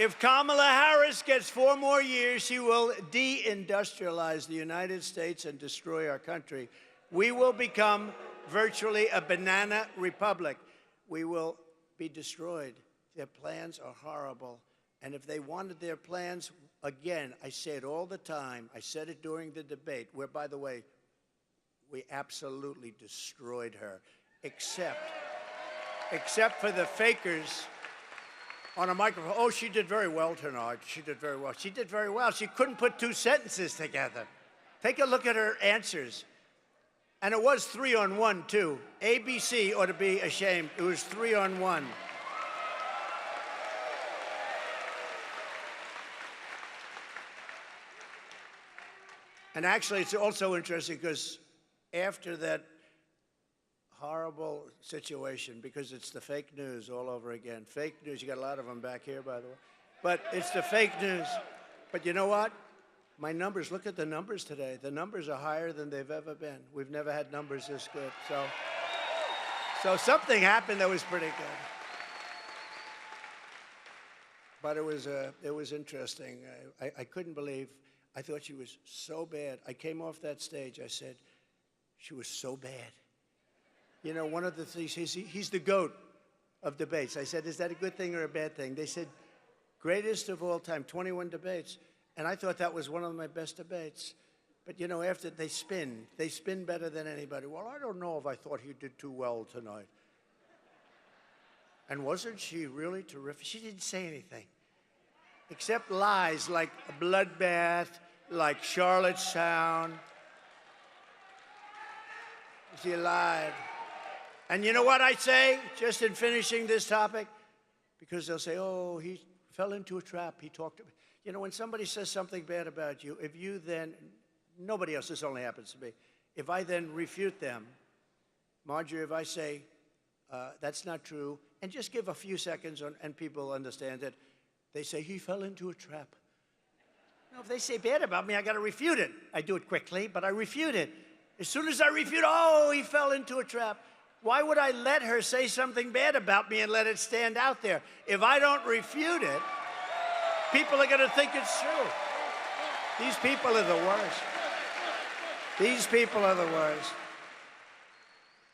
Speaker 3: If Kamala Harris gets 4 more years, she will deindustrialize the United States and destroy our country. We will become virtually a banana republic. We will be destroyed. Their plans are horrible. And if they wanted their plans, again, I say it all the time. I said it during the debate, where, by the way, we absolutely destroyed her, except except for the fakers on a microphone. Oh, she did very well tonight. She did very well. She did very well. She couldn't put two sentences together. Take a look at her answers. And it was 3-on-1, too. ABC ought to be ashamed. It was 3-on-1. And actually, it's also interesting because after that horrible situation, because it's the fake news all over again. Fake news, you got a lot of them back here, by the way. But it's the fake news. But you know what? My numbers, look at the numbers today. The numbers are higher than they've ever been. We've never had numbers this good. So something happened that was pretty good. But it was interesting. I couldn't believe, I thought she was so bad. I came off that stage, I said, she was so bad. You know, one of the things, he's the GOAT of debates. I said, is that a good thing or a bad thing? They said, greatest of all time, 21 debates. And I thought that was one of my best debates. But, you know, after they spin better than anybody. Well, I don't know if I thought he did too well tonight. And wasn't she really terrific? She didn't say anything, except lies like a bloodbath, like Charlottetown. She lied. And you know what I say, just in finishing this topic? Because they'll say, oh, he fell into a trap. He talked about, you know, when somebody says something bad about you, if you then, nobody else, this only happens to me, if I then refute them, Marjorie, if I say, that's not true, and just give a few seconds and people understand it, they say, he fell into a trap. No, if they say bad about me, I got to refute it. I do it quickly, but I refute it. As soon as I refute, oh, he fell into a trap. Why would I let her say something bad about me and let it stand out there? If I don't refute it, people are going to think it's true. These people are the worst. These people are the worst.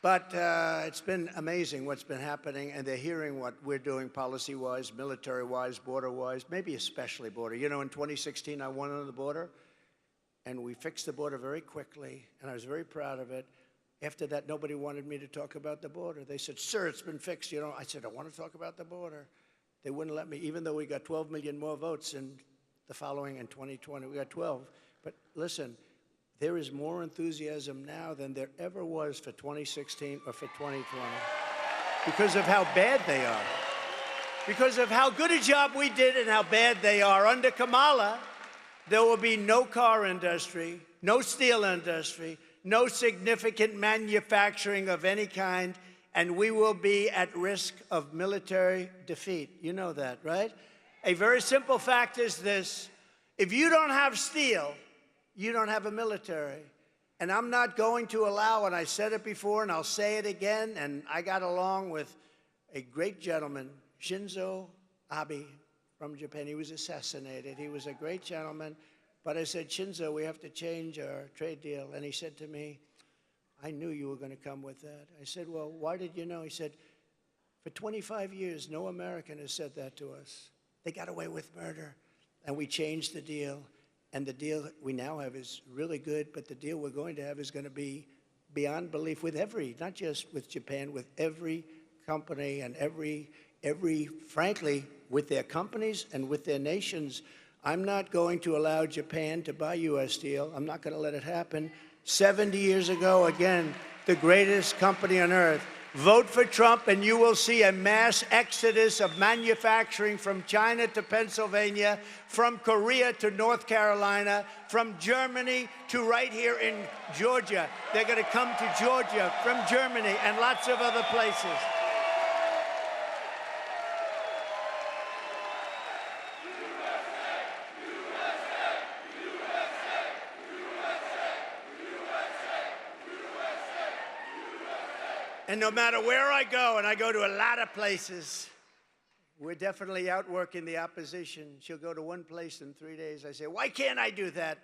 Speaker 3: But it's been amazing what's been happening, and they're hearing what we're doing policy-wise, military-wise, border-wise, maybe especially border. You know, in 2016, I won on the border, and we fixed the border very quickly, and I was very proud of it. After that, nobody wanted me to talk about the border. They said, sir, it's been fixed. You know, I said, I want to talk about the border. They wouldn't let me, even though we got 12 million more votes in the following in 2020. We got 12. But listen, there is more enthusiasm now than there ever was for 2016 or for 2020 because of how bad they are. Because of how good a job we did and how bad they are. Under Kamala, there will be no car industry, no steel industry, no significant manufacturing of any kind, and we will be at risk of military defeat. You know that, right? A very simple fact is this. If you don't have steel, you don't have a military. And I'm not going to allow, and I said it before and I'll say it again, and I got along with a great gentleman, Shinzo Abe from Japan. He was assassinated. He was a great gentleman. But I said, Shinzo, we have to change our trade deal. And he said to me, I knew you were going to come with that. I said, well, why did you know? He said, for 25 years, no American has said that to us. They got away with murder. And we changed the deal. And the deal we now have is really good, but the deal we're going to have is going to be beyond belief with every, not just with Japan, with every company and every, frankly, with their companies and with their nations. I'm not going to allow Japan to buy U.S. steel. I'm not going to let it happen. 70 years ago, again, the greatest company on earth. Vote for Trump, and you will see a mass exodus of manufacturing from China to Pennsylvania, from Korea to North Carolina, from Germany to right here in Georgia. They're going to come to Georgia from Germany and lots of other places. And no matter where I go, and I go to a lot of places, we're definitely outworking the opposition. She'll go to one place in 3 days. I say, why can't I do that?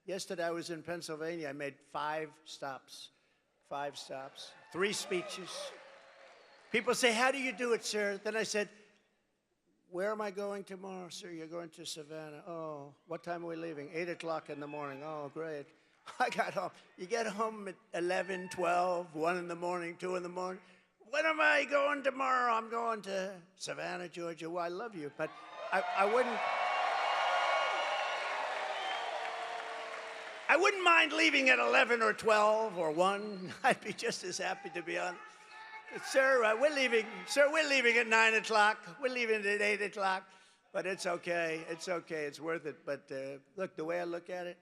Speaker 3: Yesterday I was in Pennsylvania. I made 5 stops, 3 speeches. People say, how do you do it, sir? Then I said, where am I going tomorrow, sir? You're going to Savannah. Oh, what time are we leaving? 8 o'clock in the morning. Oh, great. I got home. You get home at 11, 12, 1 in the morning, 2 in the morning. when am I going tomorrow? I'm going to Savannah, Georgia. Well, I love you, but I wouldn't mind leaving at 11 or 12 or 1. I'd be just as happy to be on. Sir, we're leaving. Sir, we're leaving at 9 o'clock. We're leaving at 8 o'clock. But it's okay. It's okay. It's worth it. But look, the way I look at it,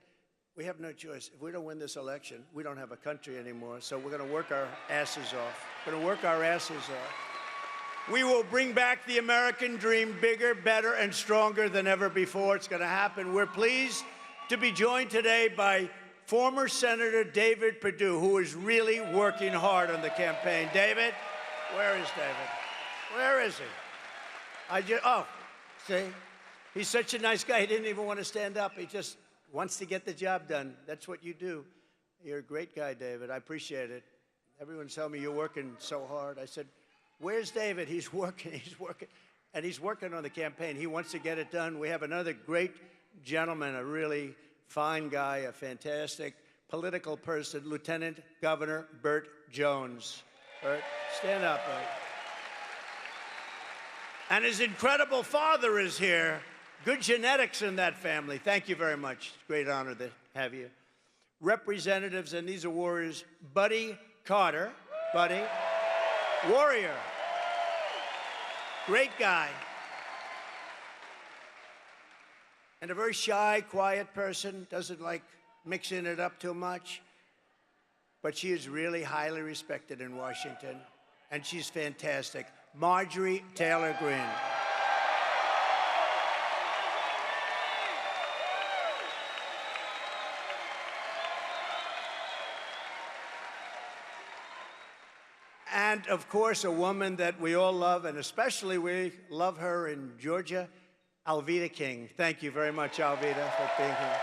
Speaker 3: we have no choice. If we don't win this election, we don't have a country anymore. So we're going to work our asses off. We're going to work our asses off. We will bring back the American dream bigger, better, and stronger than ever before. It's going to happen. We're pleased to be joined today by former Senator David Perdue, who is really working hard on the campaign. David, where is David? Where is he? Oh, see? He's such a nice guy. He didn't even want to stand up. He just wants to get the job done. That's what you do. You're a great guy, David. I appreciate it. Everyone's telling me you're working so hard. I said, where's David? He's working. He's working. And he's working on the campaign. He wants to get it done. We have another great gentleman, a really fine guy, a fantastic political person, Lieutenant Governor Burt Jones. Burt, stand up, Burt. And his incredible father is here. Good genetics in that family. Thank you very much. It's a great honor to have you. Representatives, and these are warriors, Buddy Carter. Buddy. Warrior. Great guy. And a very shy, quiet person, doesn't like mixing it up too much. But she is really highly respected in Washington, and she's fantastic. Marjorie Taylor Greene. And, of course, a woman that we all love, and especially we love her in Georgia, Alveda King. Thank you very much, Alveda, for being here.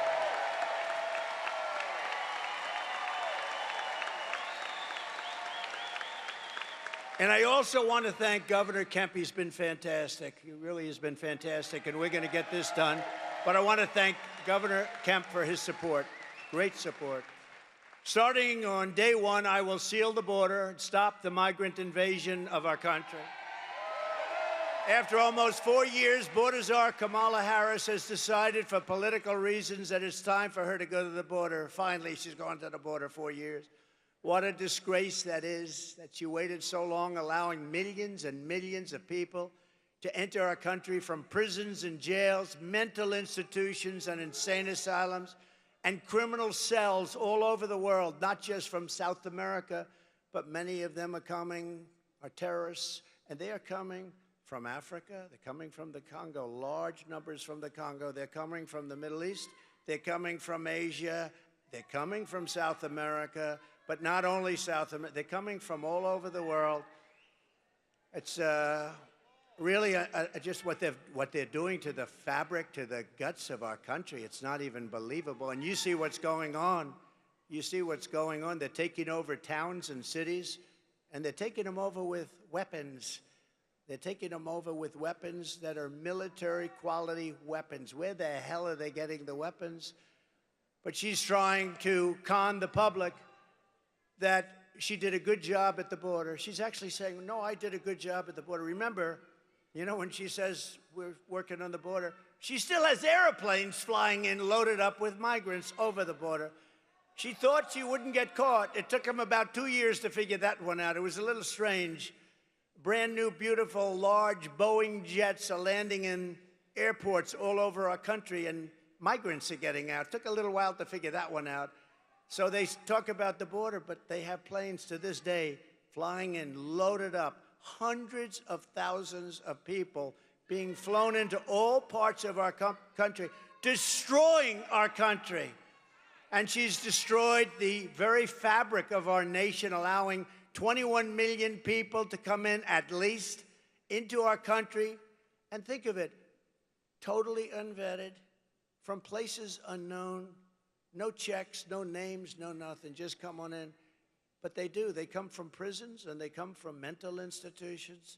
Speaker 3: And I also want to thank Governor Kemp. He's been fantastic. He really has been fantastic, and we're going to get this done. But I want to thank Governor Kemp for his support, great support. Starting on day one, I will seal the border and stop the migrant invasion of our country. After almost 4 years, border czar Kamala Harris has decided for political reasons that it's time for her to go to the border. Finally, she's gone to the border 4 years. What a disgrace that is, that she waited so long, allowing millions and millions of people to enter our country from prisons and jails, mental institutions and insane asylums, and criminal cells all over the world, not just from South America, but many of them are terrorists, and they are coming from Africa, they're coming from the Congo, large numbers from the Congo. They're coming from the Middle East, they're coming from Asia, they're coming from South America, but not only South America, they're coming from all over the world. It's really just what they're doing to the fabric, to the guts of our country. It's not even believable. And you see what's going on. You see what's going on. They're taking over towns and cities, and they're taking them over with weapons. They're taking them over with weapons that are military-quality weapons. Where the hell are they getting the weapons? But she's trying to con the public that she did a good job at the border. She's actually saying, no, I did a good job at the border. Remember, you know, when she says we're working on the border, she still has airplanes flying in loaded up with migrants over the border. She thought she wouldn't get caught. It took them about 2 years to figure that one out. It was a little strange. Brand new, beautiful, large Boeing jets are landing in airports all over our country, and migrants are getting out. It took a little while to figure that one out. So they talk about the border, but they have planes to this day flying in, loaded up, hundreds of thousands of people being flown into all parts of our country, destroying our country. And she's destroyed the very fabric of our nation, allowing 21 million people to come in, at least, into our country. And think of it, totally unvetted, from places unknown, no checks, no names, no nothing, just come on in. But they do. They come from prisons, and they come from mental institutions.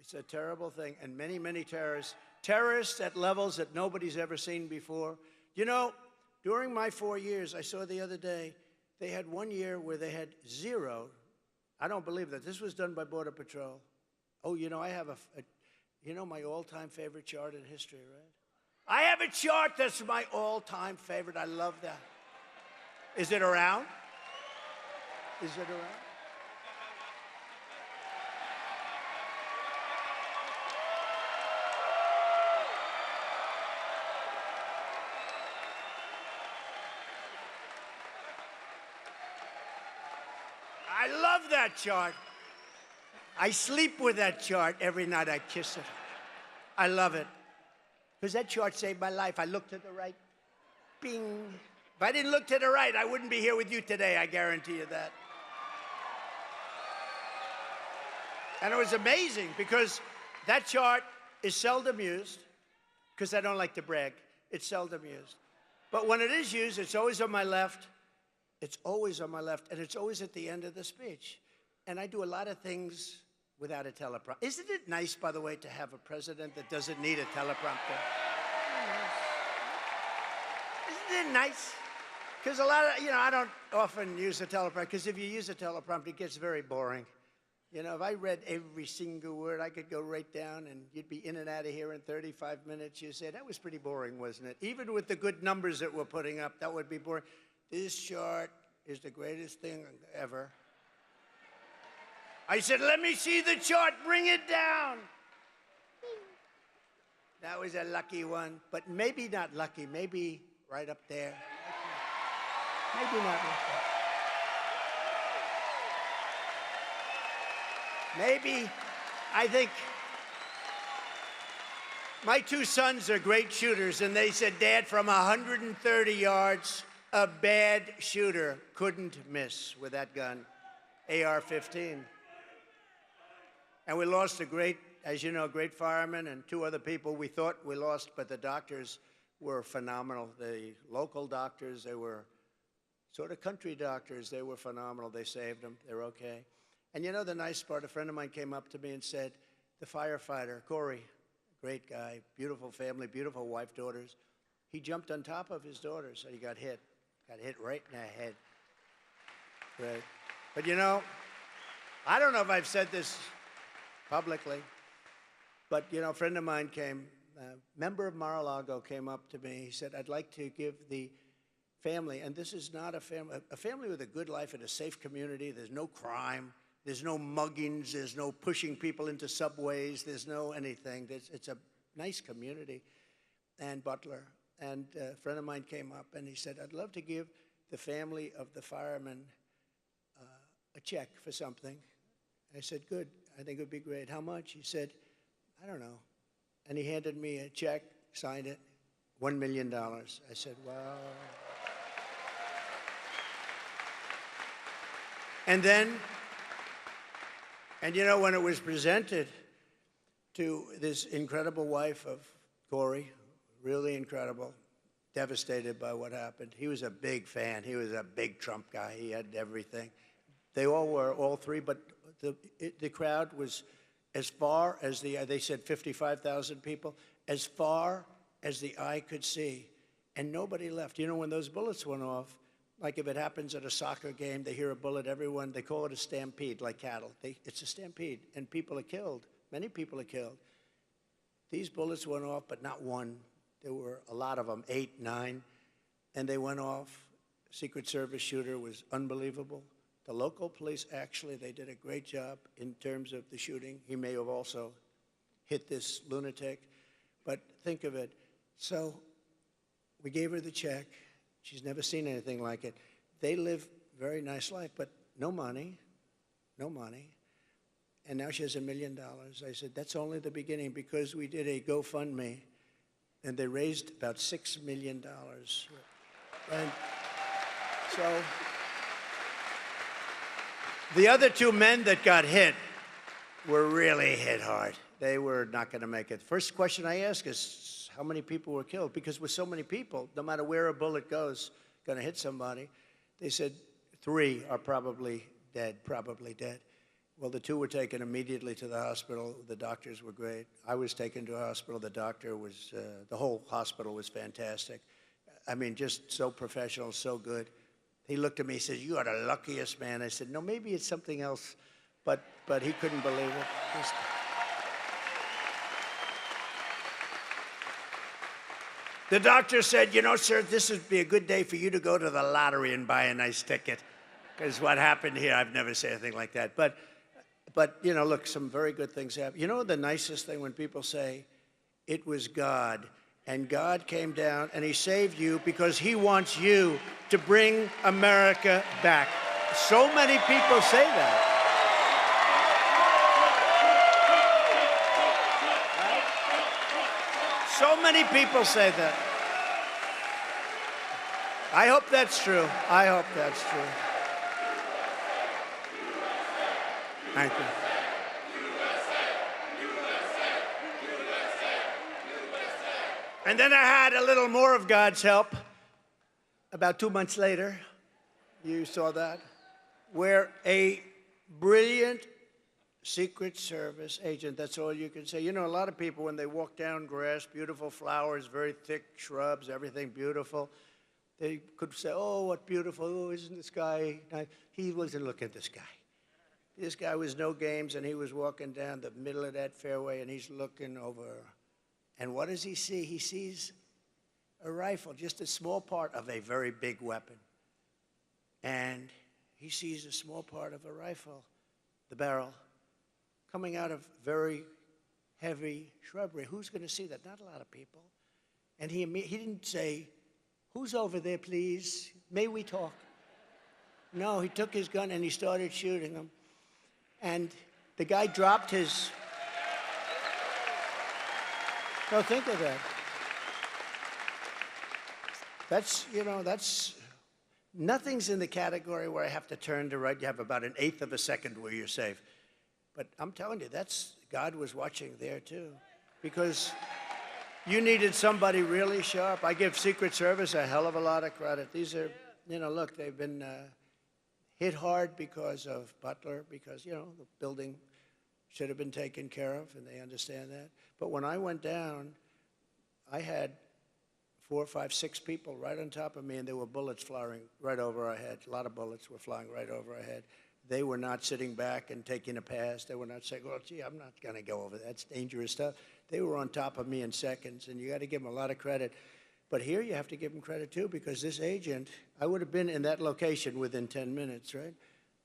Speaker 3: It's a terrible thing. And many, many terrorists. Terrorists at levels that nobody's ever seen before. You know, during my 4 years, I saw the other day, they had 1 year where they had 0 I don't believe that. This was done by Border Patrol. Oh, you know, I have you know my all-time favorite chart in history, right? I have a chart that's my all-time favorite. I love that. Is it around? Is it around? I love that chart. I sleep with that chart every night. I kiss it. I love it. Because that chart saved my life. I looked to the right. Bing. If I didn't look to the right, I wouldn't be here with you today. I guarantee you that. And it was amazing because that chart is seldom used, because I don't like to brag. It's seldom used. But when it is used, it's always on my left. It's always on my left, and it's always at the end of the speech. And I do a lot of things without a teleprompter. Isn't it nice, by the way, to have a president that doesn't need a teleprompter? Isn't it nice? Because a lot of, I don't often use a teleprompter, because if you use a teleprompter, it gets very boring. You know, if I read every single word, I could go right down, and you'd be in and out of here in 35 minutes. You say, that was pretty boring, wasn't it? Even with the good numbers that we're putting up, that would be boring. This chart is the greatest thing ever. I said, let me see the chart, bring it down. That was a lucky one, but maybe not lucky, maybe right up there. Maybe not lucky. Maybe, I think, my two sons are great shooters, and they said, Dad, from 130 yards, a bad shooter couldn't miss with that gun, AR-15. And we lost a great, as you know, great fireman and two other people we thought we lost, but the doctors were phenomenal. The local doctors, they were sort of country doctors. They were phenomenal. They saved them. They're okay. And you know the nice part? A friend of mine came up to me and said, the firefighter, Corey, great guy, beautiful family, beautiful wife, daughters. He jumped on top of his daughters and he got hit right in the head. Right. But you know, I don't know if I've said this publicly, but you know, a friend of mine came, a member of Mar-a-Lago came up to me. He said, I'd like to give the family, and this is not a family with a good life in a safe community. There's no crime. There's no muggings. There's no pushing people into subways. There's no anything. It's a nice community. And Butler. And a friend of mine came up and he said, I'd love to give the family of the fireman a check for something. I said, good. I think it would be great. How much? He said, I don't know. And he handed me a check, signed it, $1 million. I said, wow. And then, and you know, when it was presented to this incredible wife of Corey, really incredible, devastated by what happened. He was a big fan. He was a big Trump guy. He had everything. They all were, all three, but the crowd was as far as they said 55,000 people, as far as the eye could see, and nobody left. You know, when those bullets went off, like if it happens at a soccer game, they hear a bullet, everyone, they call it a stampede, like cattle. It's a stampede, and people are killed. Many people are killed. These bullets went off, but not one. There were a lot of them, 8, 9, and they went off. Secret Service shooter was unbelievable. The local police, actually, they did a great job in terms of the shooting. He may have also hit this lunatic, but think of it. So we gave her the check. She's never seen anything like it. They live a very nice life, but no money, no money. And now she has $1 million. I said, that's only the beginning, because we did a GoFundMe, and they raised about $6 million. And so the other two men that got hit were really hit hard. They were not going to make it. First question I ask is, how many people were killed? Because with so many people, no matter where a bullet goes, going to hit somebody. They said 3 are probably dead, Well, the 2 were taken immediately to the hospital. The doctors were great. I was taken to a hospital. The doctor was, the whole hospital was fantastic. I mean, just so professional, so good. He looked at me, he said, "You are the luckiest man." I said, "No, maybe it's something else," but he couldn't believe it. The doctor said, "You know, sir, this would be a good day for you to go to the lottery and buy a nice ticket." Because what happened here, I've never said anything like that. But you know, look, some very good things happen. You know the nicest thing when people say, "It was God," and God came down and he saved you because he wants you to bring America back. So many people say that. So many people say that. I hope that's true. I hope that's true. Thank you. And then I had a little more of God's help about 2 months later. You saw that? Where a brilliant Secret Service agent, that's all you can say. You know, a lot of people, when they walk down grass, beautiful flowers, very thick shrubs, everything beautiful, they could say, "Oh, what beautiful, oh, isn't this guy nice?" He wasn't looking at this guy. This guy was no games, and he was walking down the middle of that fairway, and he's looking over. And what does he see? He sees a rifle, just a small part of a very big weapon. And he sees a small part of a rifle, the barrel, coming out of very heavy shrubbery. Who's going to see that? Not a lot of people. And he didn't say, "Who's over there, please? May we talk?" No, he took his gun and he started shooting him. And the guy dropped his... So think of that. That's, you know, that's... Nothing's in the category where I have to turn to right. You have about 1/8 of a second where you're safe. But I'm telling you, God was watching there too. Because you needed somebody really sharp. I give Secret Service a hell of a lot of credit. These are, you know, look, they've been hit hard because of Butler, because, you know, the building should have been taken care of, and they understand that. But when I went down, I had 4, 5, 6 people right on top of me, and there were bullets flying right over our head. A lot of bullets were flying right over our head. They were not sitting back and taking a pass. They were not saying, "Well, gee, I'm not going to go over that. That's dangerous stuff." They were on top of me in seconds, and you got to give them a lot of credit. But here you have to give them credit, too, because this agent, I would have been in that location within 10 minutes, right?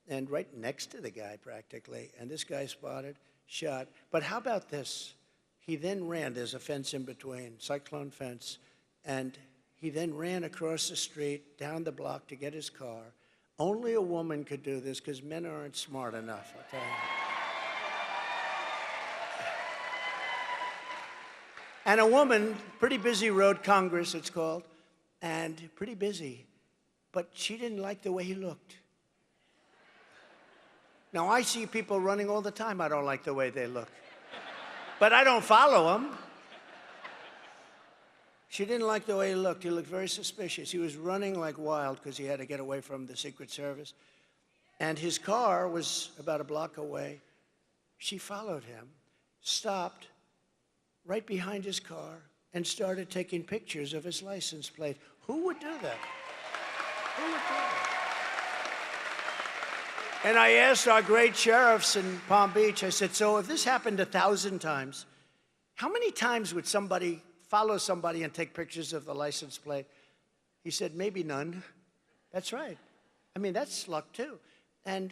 Speaker 3: And right next to the guy, practically. And this guy spotted, shot. But how about this? He then ran. There's a fence in between, cyclone fence. And he then ran across the street, down the block to get his car. Only a woman could do this because men aren't smart enough, I'll tell you. And a woman, pretty busy road, Congress it's called, and pretty busy. But she didn't like the way he looked. Now, I see people running all the time. I don't like the way they look. But I don't follow them. She didn't like the way he looked. He looked very suspicious. He was running like wild because he had to get away from the Secret Service. And his car was about a block away. She followed him, stopped right behind his car, and started taking pictures of his license plate. Who would do that? Who would do that? And I asked our great sheriffs in Palm Beach, I said, "So if this happened 1,000 times, how many times would somebody follow somebody and take pictures of the license plate?" He said, "Maybe none." That's right. I mean, that's luck too,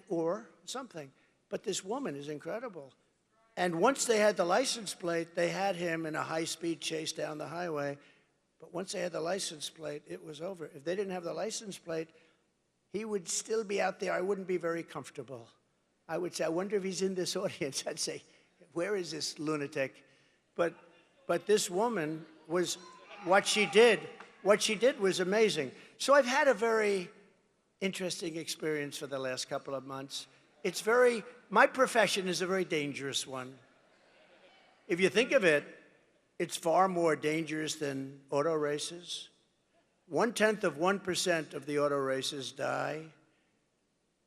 Speaker 3: or something. But this woman is incredible. And once they had the license plate, they had him in a high-speed chase down the highway. But once they had the license plate, it was over. If they didn't have the license plate, he would still be out there. I wouldn't be very comfortable. I would say, "I wonder if he's in this audience." I'd say, "Where is this lunatic?" But this woman was, what she did was amazing. So I've had a very interesting experience for the last couple of months. My profession is a very dangerous one. If you think of it, it's far more dangerous than auto races. 1/10 of 1% of the auto races die.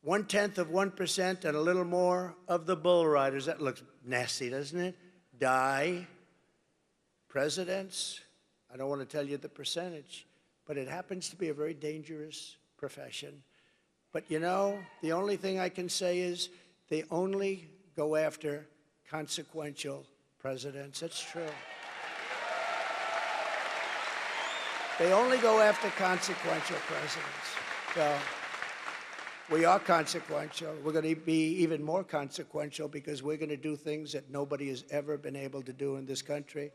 Speaker 3: 1/10 of 1% and a little more of the bull riders, that looks nasty, doesn't it? Die. Presidents, I don't want to tell you the percentage, but it happens to be a very dangerous profession. But you know, the only thing I can say is they only go after consequential presidents. That's true. They only go after consequential presidents. So we are consequential. We're going to be even more consequential because we're going to do things that nobody has ever been able to do in this country.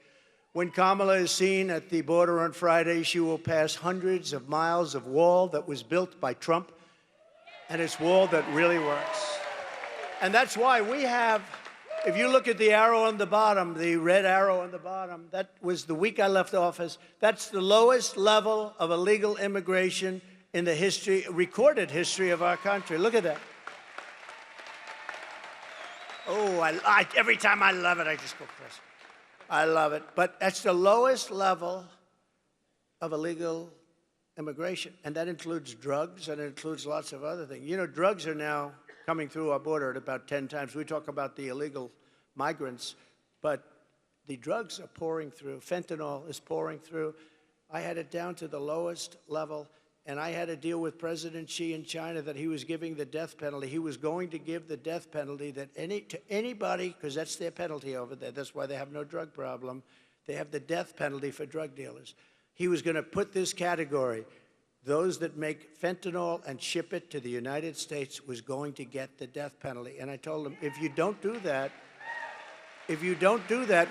Speaker 3: When Kamala is seen at the border on Friday, she will pass hundreds of miles of wall that was built by Trump, and it's wall that really works. And that's why we have, if you look at the arrow on the bottom, the red arrow on the bottom, that was the week I left office. That's the lowest level of illegal immigration in the history, recorded history of our country. Look at that. Oh, every time I love it, I just go crazy. I love it. But that's the lowest level of illegal immigration. And that includes drugs, and it includes lots of other things. You know, drugs are now coming through our border at about 10 times. We talk about the illegal migrants, but the drugs are pouring through. Fentanyl is pouring through. I had it down to the lowest level, and I had to deal with President Xi in China that he was giving the death penalty. He was going to give the death penalty to anybody, because that's their penalty over there. That's why they have no drug problem. They have the death penalty for drug dealers. He was going to put this category, those that make fentanyl and ship it to the United States was going to get the death penalty. And I told him, if you don't do that,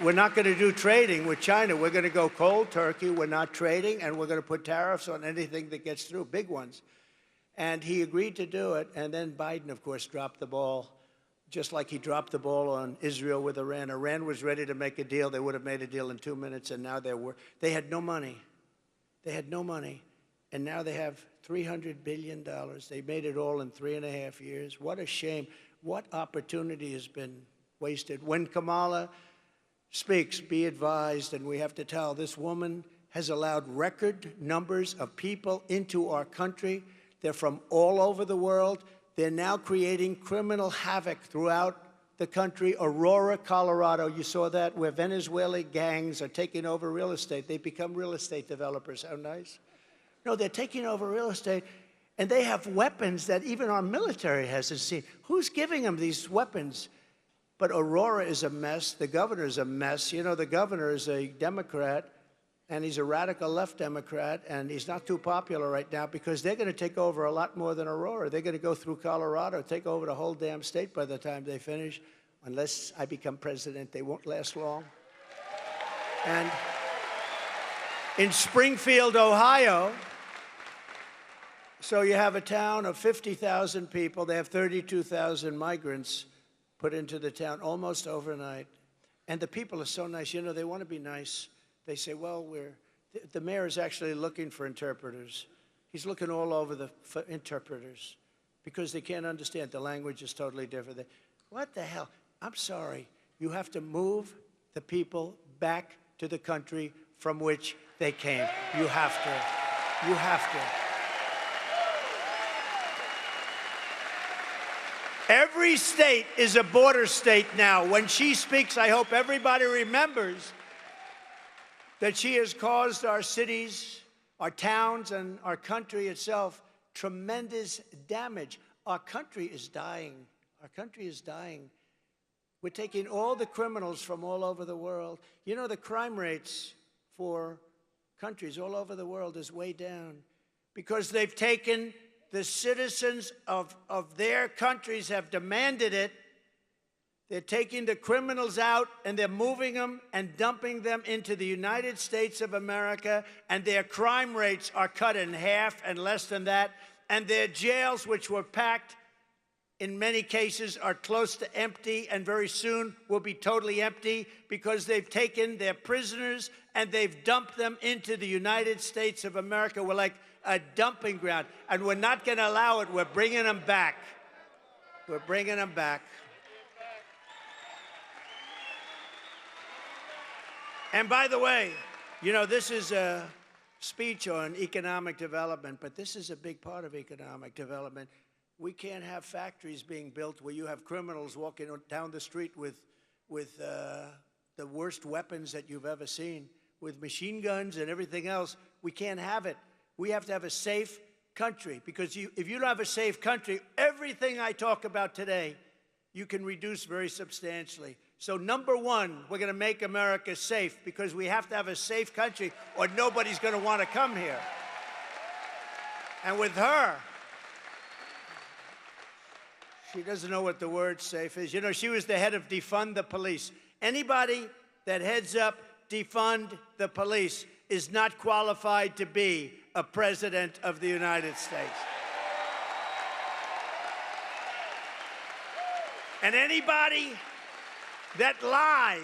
Speaker 3: we're not going to do trading with China. We're going to go cold turkey. We're not trading, and we're going to put tariffs on anything that gets through, big ones. And he agreed to do it. And then Biden, of course, dropped the ball, just like he dropped the ball on Israel with Iran. Iran was ready to make a deal. They would have made a deal in 2 minutes, and now they had no money. They had no money. And now they have $300 billion. They made it all in 3.5 years. What a shame. What opportunity has been wasted. When Kamala speaks, be advised, and we have to tell, this woman has allowed record numbers of people into our country. They're from all over the world. They're now creating criminal havoc throughout the country. Aurora, Colorado, you saw that, where Venezuelan gangs are taking over real estate. They become real estate developers. How nice. No, they're taking over real estate, and they have weapons that even our military hasn't seen. Who's giving them these weapons? But Aurora is a mess. The governor is a mess. You know, the governor is a Democrat, and he's a radical left Democrat, and he's not too popular right now because they're going to take over a lot more than Aurora. They're going to go through Colorado, take over the whole damn state by the time they finish. Unless I become president, they won't last long. And in Springfield, Ohio, so you have a town of 50,000 people. They have 32,000 migrants put into the town almost overnight. And the people are so nice. You know, they want to be nice. They say, well, the mayor is actually looking for interpreters. He's looking all over for interpreters because they can't understand. The language is totally different. What the hell? I'm sorry. You have to move the people back to the country from which they came. You have to. You have to. Every state is a border state now. When she speaks, I hope everybody remembers that she has caused our cities, our towns, and our country itself tremendous damage. Our country is dying. Our country is dying. We're taking all the criminals from all over the world. You know, the crime rates for countries all over the world is way down because they've taken the citizens of their countries have demanded it. They're taking the criminals out and they're moving them and dumping them into the United States of America, and their crime rates are cut in half and less than that. And their jails, which were packed, in many cases are close to empty and very soon will be totally empty because they've taken their prisoners and they've dumped them into the United States of America. We're like a dumping ground, and we're not going to allow it. We're bringing them back. We're bringing them back. And by the way, you know, this is a speech on economic development, but this is a big part of economic development. We can't have factories being built where you have criminals walking down the street with the worst weapons that you've ever seen, with machine guns and everything else. We can't have it. We have to have a safe country, because if you don't have a safe country, everything I talk about today, you can reduce very substantially. So number one, we're going to make America safe, because we have to have a safe country or nobody's going to want to come here. And with her, she doesn't know what the word safe is. You know, she was the head of defund the police. Anybody that heads up defund the police is not qualified to be a president of the United States. And anybody that lies,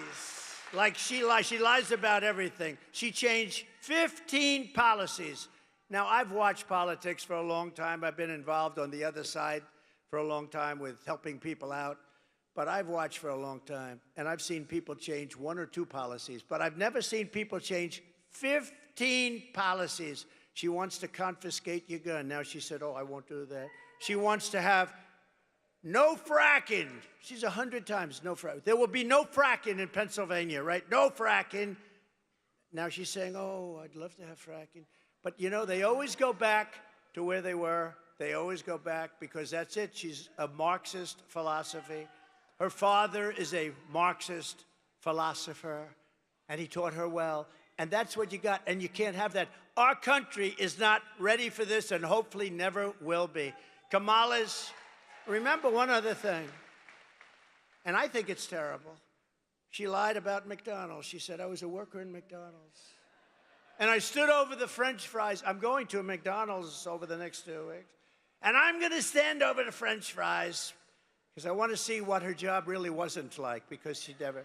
Speaker 3: like she lies about everything. She changed 15 policies. Now, I've watched politics for a long time. I've been involved on the other side for a long time with helping people out. But I've watched for a long time, and I've seen people change 1 or 2 policies. But I've never seen people change 15 policies. She wants to confiscate your gun. Now she said, oh, I won't do that. She wants to have no fracking. She's 100 times no fracking. There will be no fracking in Pennsylvania, right? No fracking. Now she's saying, oh, I'd love to have fracking. But, you know, they always go back to where they were. They always go back because that's it. She's a Marxist philosophy. Her father is a Marxist philosopher, and he taught her well. And that's what you got, and you can't have that. Our country is not ready for this and hopefully never will be. Kamala's, remember one other thing, and I think it's terrible. She lied about McDonald's. She said, I was a worker in McDonald's. And I stood over the French fries. I'm going to a McDonald's over the next 2 weeks. And I'm going to stand over the French fries because I want to see what her job really wasn't like, because she never.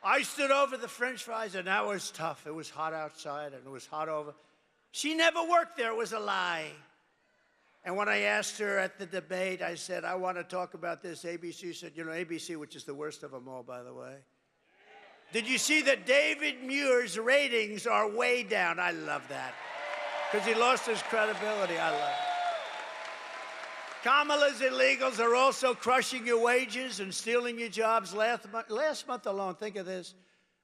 Speaker 3: I stood over the French fries, and that was tough. It was hot outside, and it was hot over. She never worked there. It was a lie. And when I asked her at the debate, I said, I want to talk about this. ABC said, you know, ABC, which is the worst of them all, by the way. Did you see that David Muir's ratings are way down? I love that, because he lost his credibility. I love it. Kamala's illegals are also crushing your wages and stealing your jobs. Last month alone, think of this,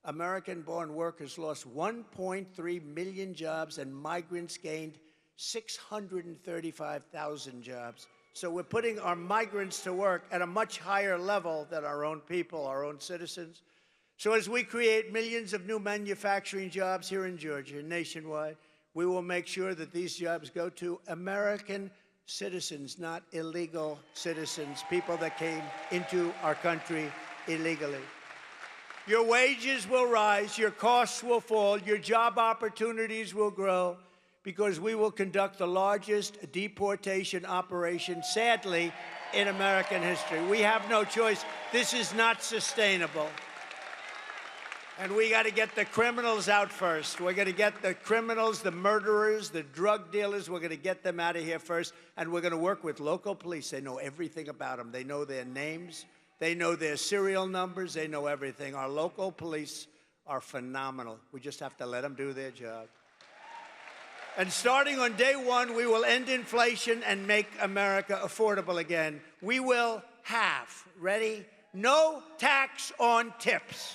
Speaker 3: American-born workers lost 1.3 million jobs, and migrants gained 635,000 jobs. So we're putting our migrants to work at a much higher level than our own people, our own citizens. So as we create millions of new manufacturing jobs here in Georgia and nationwide, we will make sure that these jobs go to American citizens, not illegal citizens, people that came into our country illegally. Your wages will rise, your costs will fall, your job opportunities will grow, because we will conduct the largest deportation operation, sadly, in American history. We have no choice. This is not sustainable. And we got to get the criminals out first. We're going to get the criminals, the murderers, the drug dealers, we're going to get them out of here first. And we're going to work with local police. They know everything about them. They know their names. They know their serial numbers. They know everything. Our local police are phenomenal. We just have to let them do their job. And starting on day one, we will end inflation and make America affordable again. We will have, ready? No tax on tips.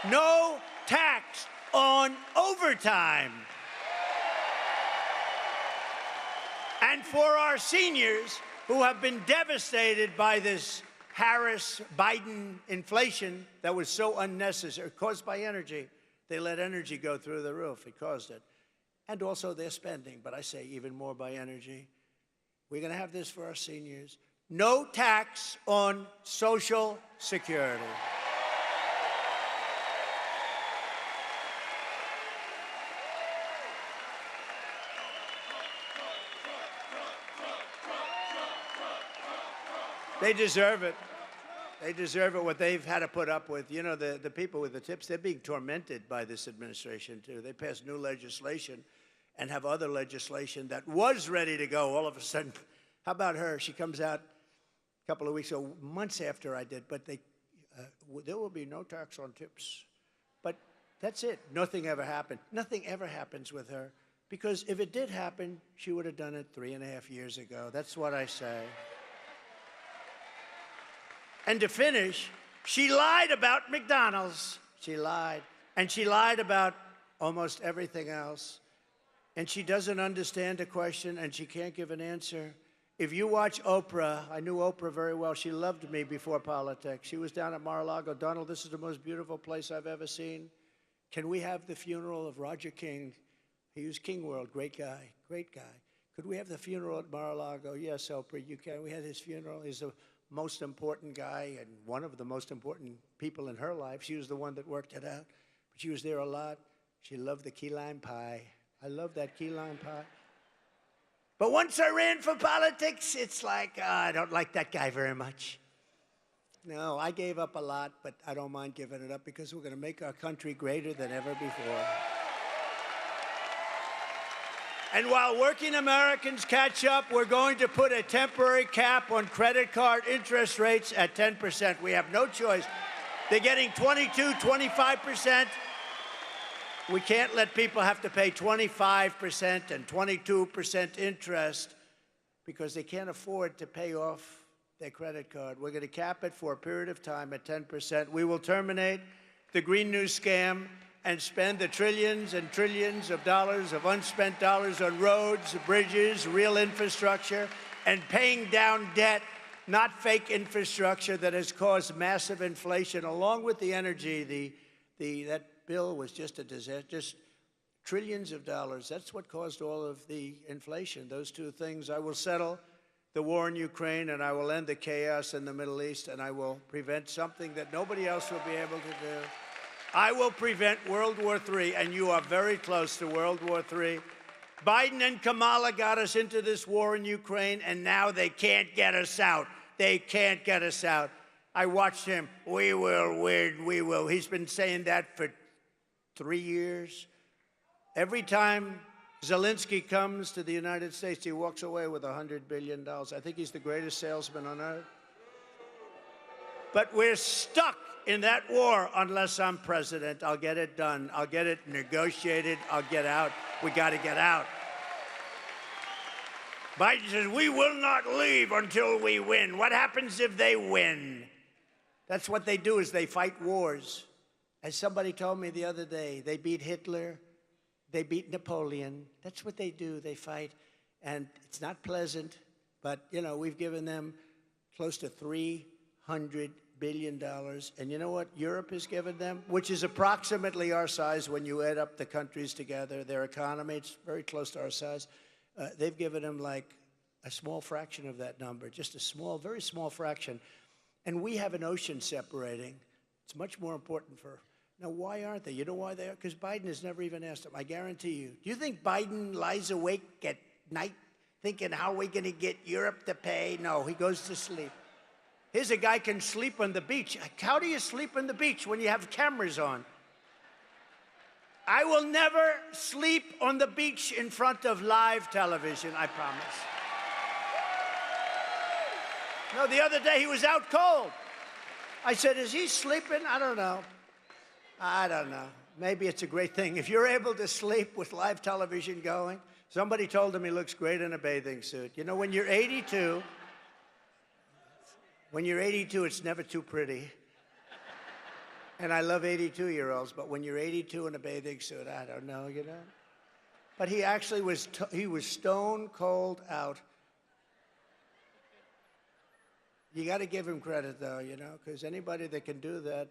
Speaker 3: No tax on overtime. And for our seniors who have been devastated by this Harris-Biden inflation that was so unnecessary, caused by energy, they let energy go through the roof. It caused it. And also their spending, but I say even more by energy. We're going to have this for our seniors. No tax on Social Security. They deserve it. They deserve it, what they've had to put up with. You know, the people with the tips, they're being tormented by this administration, too. They passed new legislation and have other legislation that was ready to go all of a sudden. How about her? She comes out a couple of weeks ago, months after I did, but there will be no tax on tips. But that's it. Nothing ever happened. Nothing ever happens with her, because if it did happen, she would have done it 3.5 years ago. That's what I say. And to finish, she lied about McDonald's. She lied. And she lied about almost everything else. and she doesn't understand a question, and she can't give an answer. If you watch Oprah, I knew Oprah very well. She loved me before politics. She was down at Mar-a-Lago. Donald, this is the most beautiful place I've ever seen. Can we have the funeral of Roger King? He was King World, great guy, great guy. Could we have the funeral at Mar-a-Lago? Yes, Oprah, you can. We had his funeral. He's the most important guy and one of the most important people in her life. She was the one that worked it out. But she was there a lot. She loved the key lime pie. I love that key lime pie. But once I ran for politics, it's like, I don't like that guy very much. No, I gave up a lot, but I don't mind giving it up because we're going to make our country greater than ever before. And while working Americans catch up, we're going to put a temporary cap on credit card interest rates at 10%. We have no choice. They're getting 22, 25%. We can't let people have to pay 25% and 22% interest because they can't afford to pay off their credit card. We're going to cap it for a period of time at 10%. We will terminate the Green New Scam and spend the trillions and trillions of dollars of unspent dollars on roads, bridges, real infrastructure, and paying down debt, not fake infrastructure that has caused massive inflation, along with the energy. That bill was just a disaster, just trillions of dollars. That's what caused all of the inflation, those two things. I will settle the war in Ukraine, and I will end the chaos in the Middle East, and I will prevent something that nobody else will be able to do. I will prevent World War III, and you are very close to World War III. Biden and Kamala got us into this war in Ukraine, and now they can't get us out. They can't get us out. I watched him. We will win, we will. He's been saying that for 3 years. Every time Zelensky comes to the United States, he walks away with $100 billion. I think he's the greatest salesman on earth. But we're stuck in that war unless I'm president. I'll get it done. I'll get it negotiated. I'll get out. We got to get out. Biden says, we will not leave until we win. What happens if they win? That's what they do, is they fight wars. As somebody told me the other day, they beat Hitler, they beat Napoleon. That's what they do, they fight. And it's not pleasant, but, you know, we've given them close to $300 billion. And you know what Europe has given them? Which is approximately our size when you add up the countries together. Their economy, it's very close to our size. They've given them like a small fraction of that number, just a small, very small fraction. And we have an ocean separating. It's much more important for... Now, why aren't they? You know why they are? Because Biden has never even asked them. I guarantee you. Do you think Biden lies awake at night thinking, how are we going to get Europe to pay? No, he goes to sleep. Here's a guy can sleep on the beach. How do you sleep on the beach when you have cameras on? I will never sleep on the beach in front of live television, I promise. No, the other day he was out cold. I said, is he sleeping? I don't know. I don't know. Maybe it's a great thing. If you're able to sleep with live television going, somebody told him he looks great in a bathing suit. You know, when you're 82, it's never too pretty. And I love 82-year-olds, but when you're 82 in a bathing suit, I don't know, you know. But he actually was, he was stone cold out. You got to give him credit, though, you know, because anybody that can do that,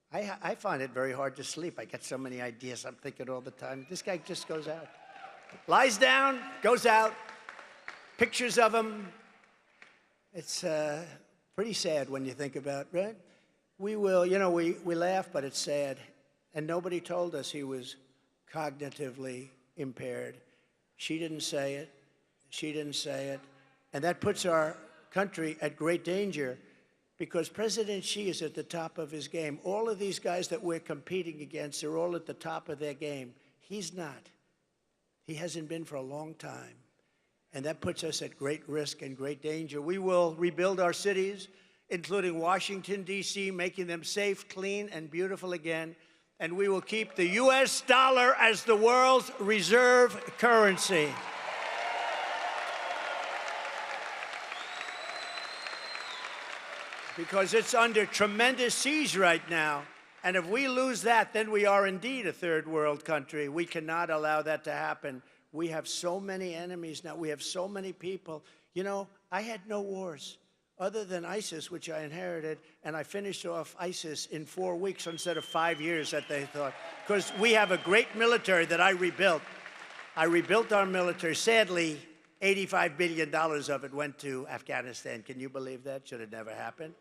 Speaker 3: I find it very hard to sleep. I get so many ideas. I'm thinking all the time. This guy just goes out. Lies down, goes out, pictures of him. It's pretty sad when you think about it, right? We will, you know, we laugh, but it's sad. And nobody told us he was cognitively impaired. She didn't say it. She didn't say it. And that puts our country at great danger because President Xi is at the top of his game. All of these guys that we're competing against are all at the top of their game. He's not. He hasn't been for a long time. And that puts us at great risk and great danger. We will rebuild our cities, including Washington, D.C., making them safe, clean, and beautiful again. And we will keep the U.S. dollar as the world's reserve currency. Because it's under tremendous siege right now. And if we lose that, then we are indeed a third world country. We cannot allow that to happen. We have so many enemies now. We have so many people. You know, I had no wars other than ISIS, which I inherited, and I finished off ISIS in 4 weeks instead of 5 years that they thought. Because we have a great military that I rebuilt. I rebuilt our military. Sadly, $85 billion of it went to Afghanistan. Can you believe that? Should have never happened.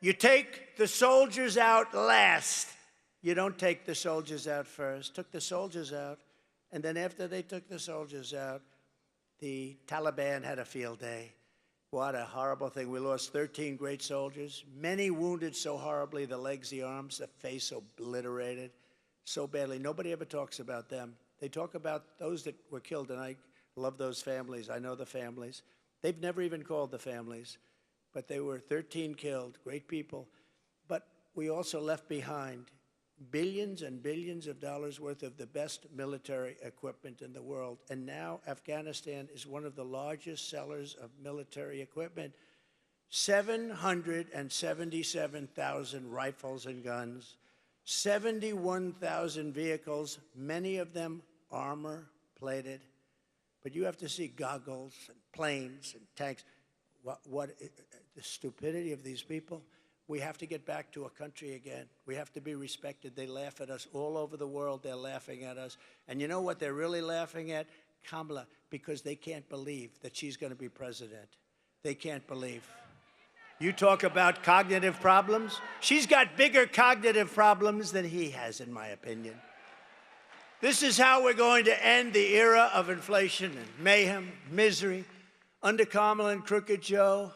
Speaker 3: You take the soldiers out last. You don't take the soldiers out first. Took the soldiers out, and then after they took the soldiers out, the Taliban had a field day. What a horrible thing. We lost 13 great soldiers, many wounded so horribly, the legs, the arms, the face obliterated so badly. Nobody ever talks about them. They talk about those that were killed, and I love those families. I know the families. They've never even called the families, but they were 13 killed, great people. But we also left behind billions and billions of dollars worth of the best military equipment in the world. And now Afghanistan is one of the largest sellers of military equipment. 777,000 rifles and guns, 71,000 vehicles, many of them armor-plated. But you have to see goggles and planes and tanks. The stupidity of these people. We have to get back to a country again. We have to be respected. They laugh at us all over the world. They're laughing at us. And you know what they're really laughing at? Kamala, because they can't believe that she's going to be president. They can't believe. You talk about cognitive problems? She's got bigger cognitive problems than he has, in my opinion. This is how we're going to end the era of inflation and mayhem, misery. Under Kamala and Crooked Joe,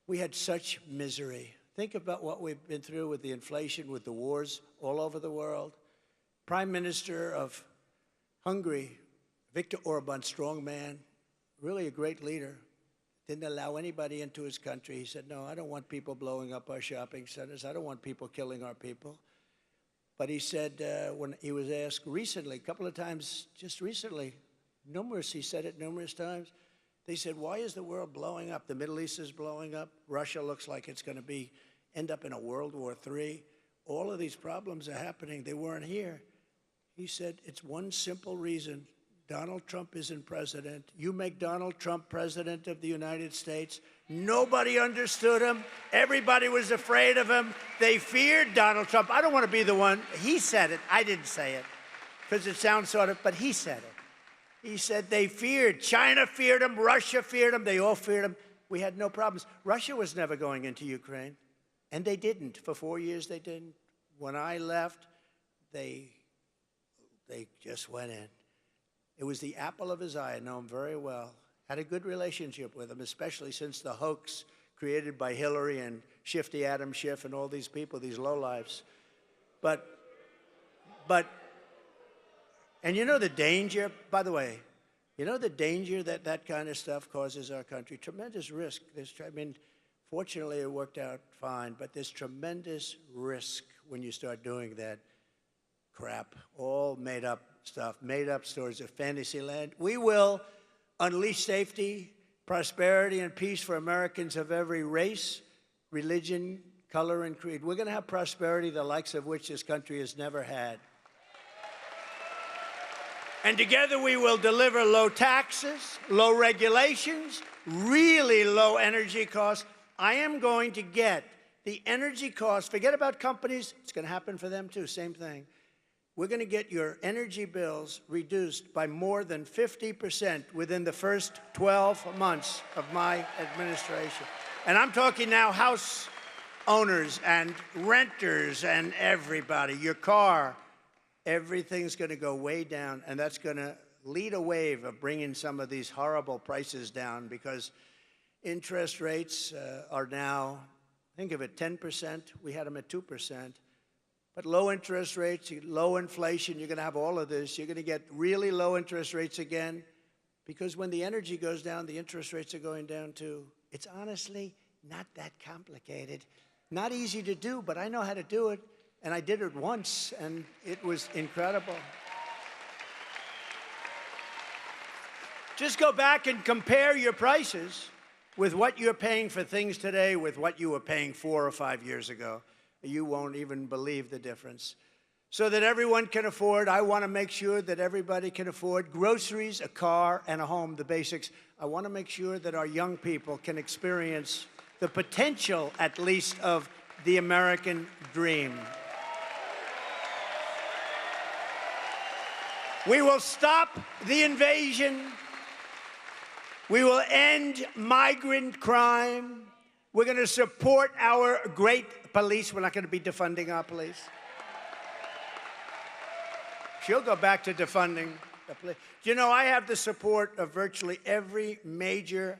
Speaker 3: we had such misery. Think about what we've been through with the inflation, with the wars all over the world. Prime Minister of Hungary, Viktor Orban, strong man, really a great leader, didn't allow anybody into his country. He said, no, I don't want people blowing up our shopping centers. I don't want people killing our people. But he said, when he was asked recently, a couple of times, just recently, he said it numerous times, they said, why is the world blowing up? The Middle East is blowing up. Russia looks like it's going to end up in a World War III. All of these problems are happening. They weren't here. He said, it's one simple reason. Donald Trump isn't president. You make Donald Trump president of the United States. Nobody understood him. Everybody was afraid of him. They feared Donald Trump. I don't want to be the one. He said it. I didn't say it because it sounds sort of, but he said it. He said they feared. China feared him. Russia feared him. They all feared him. We had no problems. Russia was never going into Ukraine, and they didn't. For 4 years, they didn't. When I left, they just went in. It was the apple of his eye. I know him very well. Had a good relationship with him, especially since the hoax created by Hillary and Shifty Adam Schiff and all these people, these lowlifes. And you know the danger, by the way, you know the danger that that kind of stuff causes our country? Tremendous risk. Fortunately, it worked out fine, but there's tremendous risk when you start doing that crap, all made up stuff, made up stories of fantasy land. We will unleash safety, prosperity, and peace for Americans of every race, religion, color, and creed. We're going to have prosperity the likes of which this country has never had. And together we will deliver low taxes, low regulations, really low energy costs. I am going to get the energy costs. Forget about companies. It's going to happen for them too. Same thing. We're going to get your energy bills reduced by more than 50% within the first 12 months of my administration. And I'm talking now house owners and renters and everybody. Your car, everything's going to go way down, and that's going to lead a wave of bringing some of these horrible prices down because interest rates are now, think of it, 10%. We had them at 2%. But low interest rates, low inflation, you're going to have all of this. You're going to get really low interest rates again because when the energy goes down, the interest rates are going down too. It's honestly not that complicated. Not easy to do, but I know how to do it. And I did it once, and it was incredible. Just go back and compare your prices with what you're paying for things today with what you were paying 4 or 5 years ago. You won't even believe the difference. so that everyone can afford. I want to make sure that everybody can afford groceries, a car, and a home, the basics. I want to make sure that our young people can experience the potential, at least, of the American dream. We will stop the invasion. We will end migrant crime. We're going to support our great police. We're not going to be defunding our police. She'll go back to defunding the police. You know, I have the support of virtually every major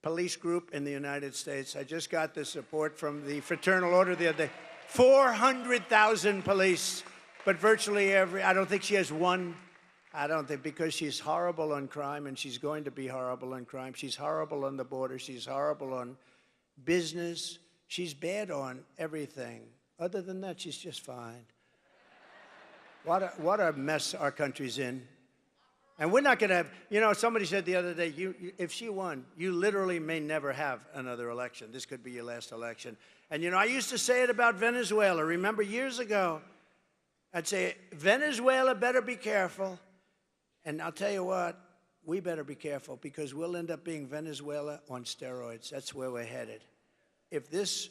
Speaker 3: police group in the United States. I just got the support from the Fraternal Order the other day. 400,000 police, but virtually every, I don't think she has one. I don't think, because she's horrible on crime, and she's going to be horrible on crime. She's horrible on the border. She's horrible on business. She's bad on everything. Other than that, she's just fine. What a mess our country's in. And we're not going to have, you know, somebody said the other day, if she won, you literally may never have another election. This could be your last election. And, you know, I used to say it about Venezuela. Remember years ago, I'd say, Venezuela better be careful. And I'll tell you what, we better be careful, because we'll end up being Venezuela on steroids. That's where we're headed. If this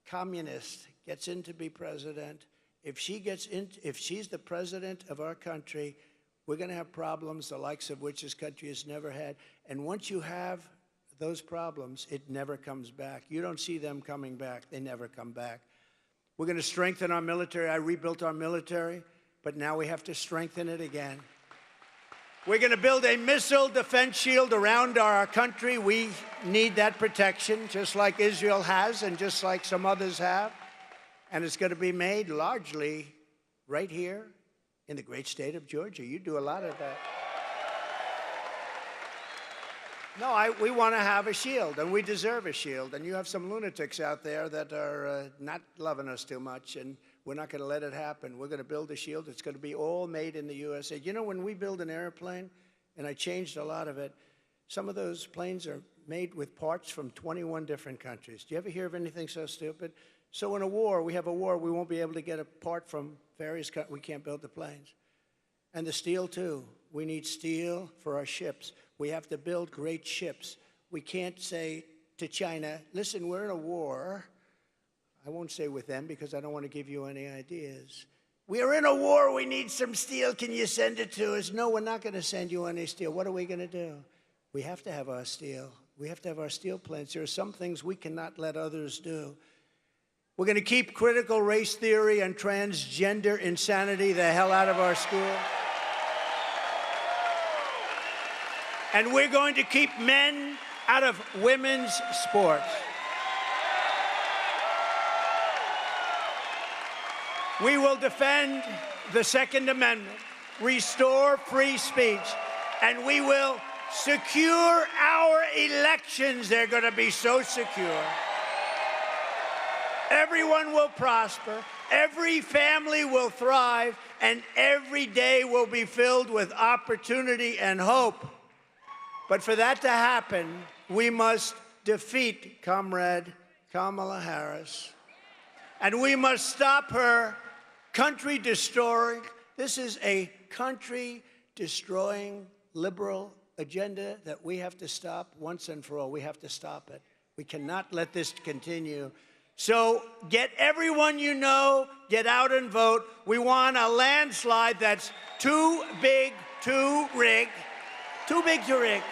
Speaker 3: communist gets in to be president, if she's the president of our country, we're going to have problems the likes of which this country has never had. And once you have those problems, it never comes back. You don't see them coming back. They never come back. We're going to strengthen our military. I rebuilt our military, but now we have to strengthen it again. We're going to build a missile defense shield around our country. We need that protection, just like Israel has and just like some others have. And it's going to be made largely right here in the great state of Georgia. You do a lot of that. No, we want to have a shield, and we deserve a shield. And you have some lunatics out there that are not loving us too much, and we're not going to let it happen. We're going to build a shield. It's going to be all made in the USA. You know, when we build an airplane, and I changed a lot of it, some of those planes are made with parts from 21 different countries. Do you ever hear of anything so stupid? So in a war, we have a war, we won't be able to get a part from various countries. We can't build the planes. And the steel, too. We need steel for our ships. We have to build great ships. We can't say to China, listen, we're in a war. I won't say with them, because I don't want to give you any ideas. We are in a war. We need some steel. Can you send it to us? No, we're not going to send you any steel. What are we going to do? We have to have our steel. We have to have our steel plants. There are some things we cannot let others do. We're going to keep critical race theory and transgender insanity the hell out of our school. And we're going to keep men out of women's sports. We will defend the Second Amendment, restore free speech, and we will secure our elections. They're going to be so secure. Everyone will prosper, every family will thrive, and every day will be filled with opportunity and hope. But for that to happen, we must defeat Comrade Kamala Harris. And we must stop her country-destroying. This is a country-destroying liberal agenda that we have to stop once and for all. We have to stop it. We cannot let this continue. So get everyone you know, get out and vote. We want a landslide that's too big to rig. Too big to rig.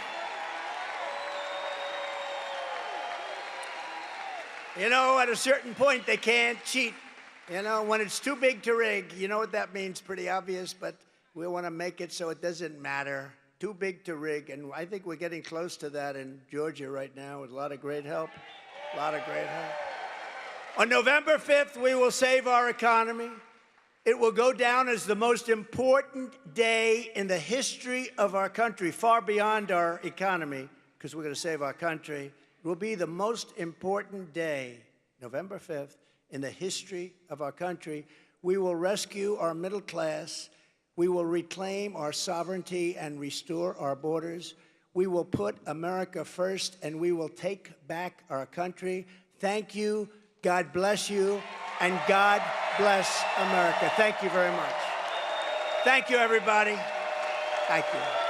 Speaker 3: You know, at a certain point, they can't cheat. You know, when it's too big to rig, you know what that means? Pretty obvious, but we want to make it so it doesn't matter. Too big to rig, and I think we're getting close to that in Georgia right now with a lot of great help. A lot of great help. On November 5th, we will save our economy. It will go down as the most important day in the history of our country, far beyond our economy, because we're going to save our country. It will be the most important day, November 5th, in the history of our country. We will rescue our middle class. We will reclaim our sovereignty and restore our borders. We will put America first, and we will take back our country. Thank you. God bless you. and God bless America. Thank you very much. Thank you, everybody. Thank you.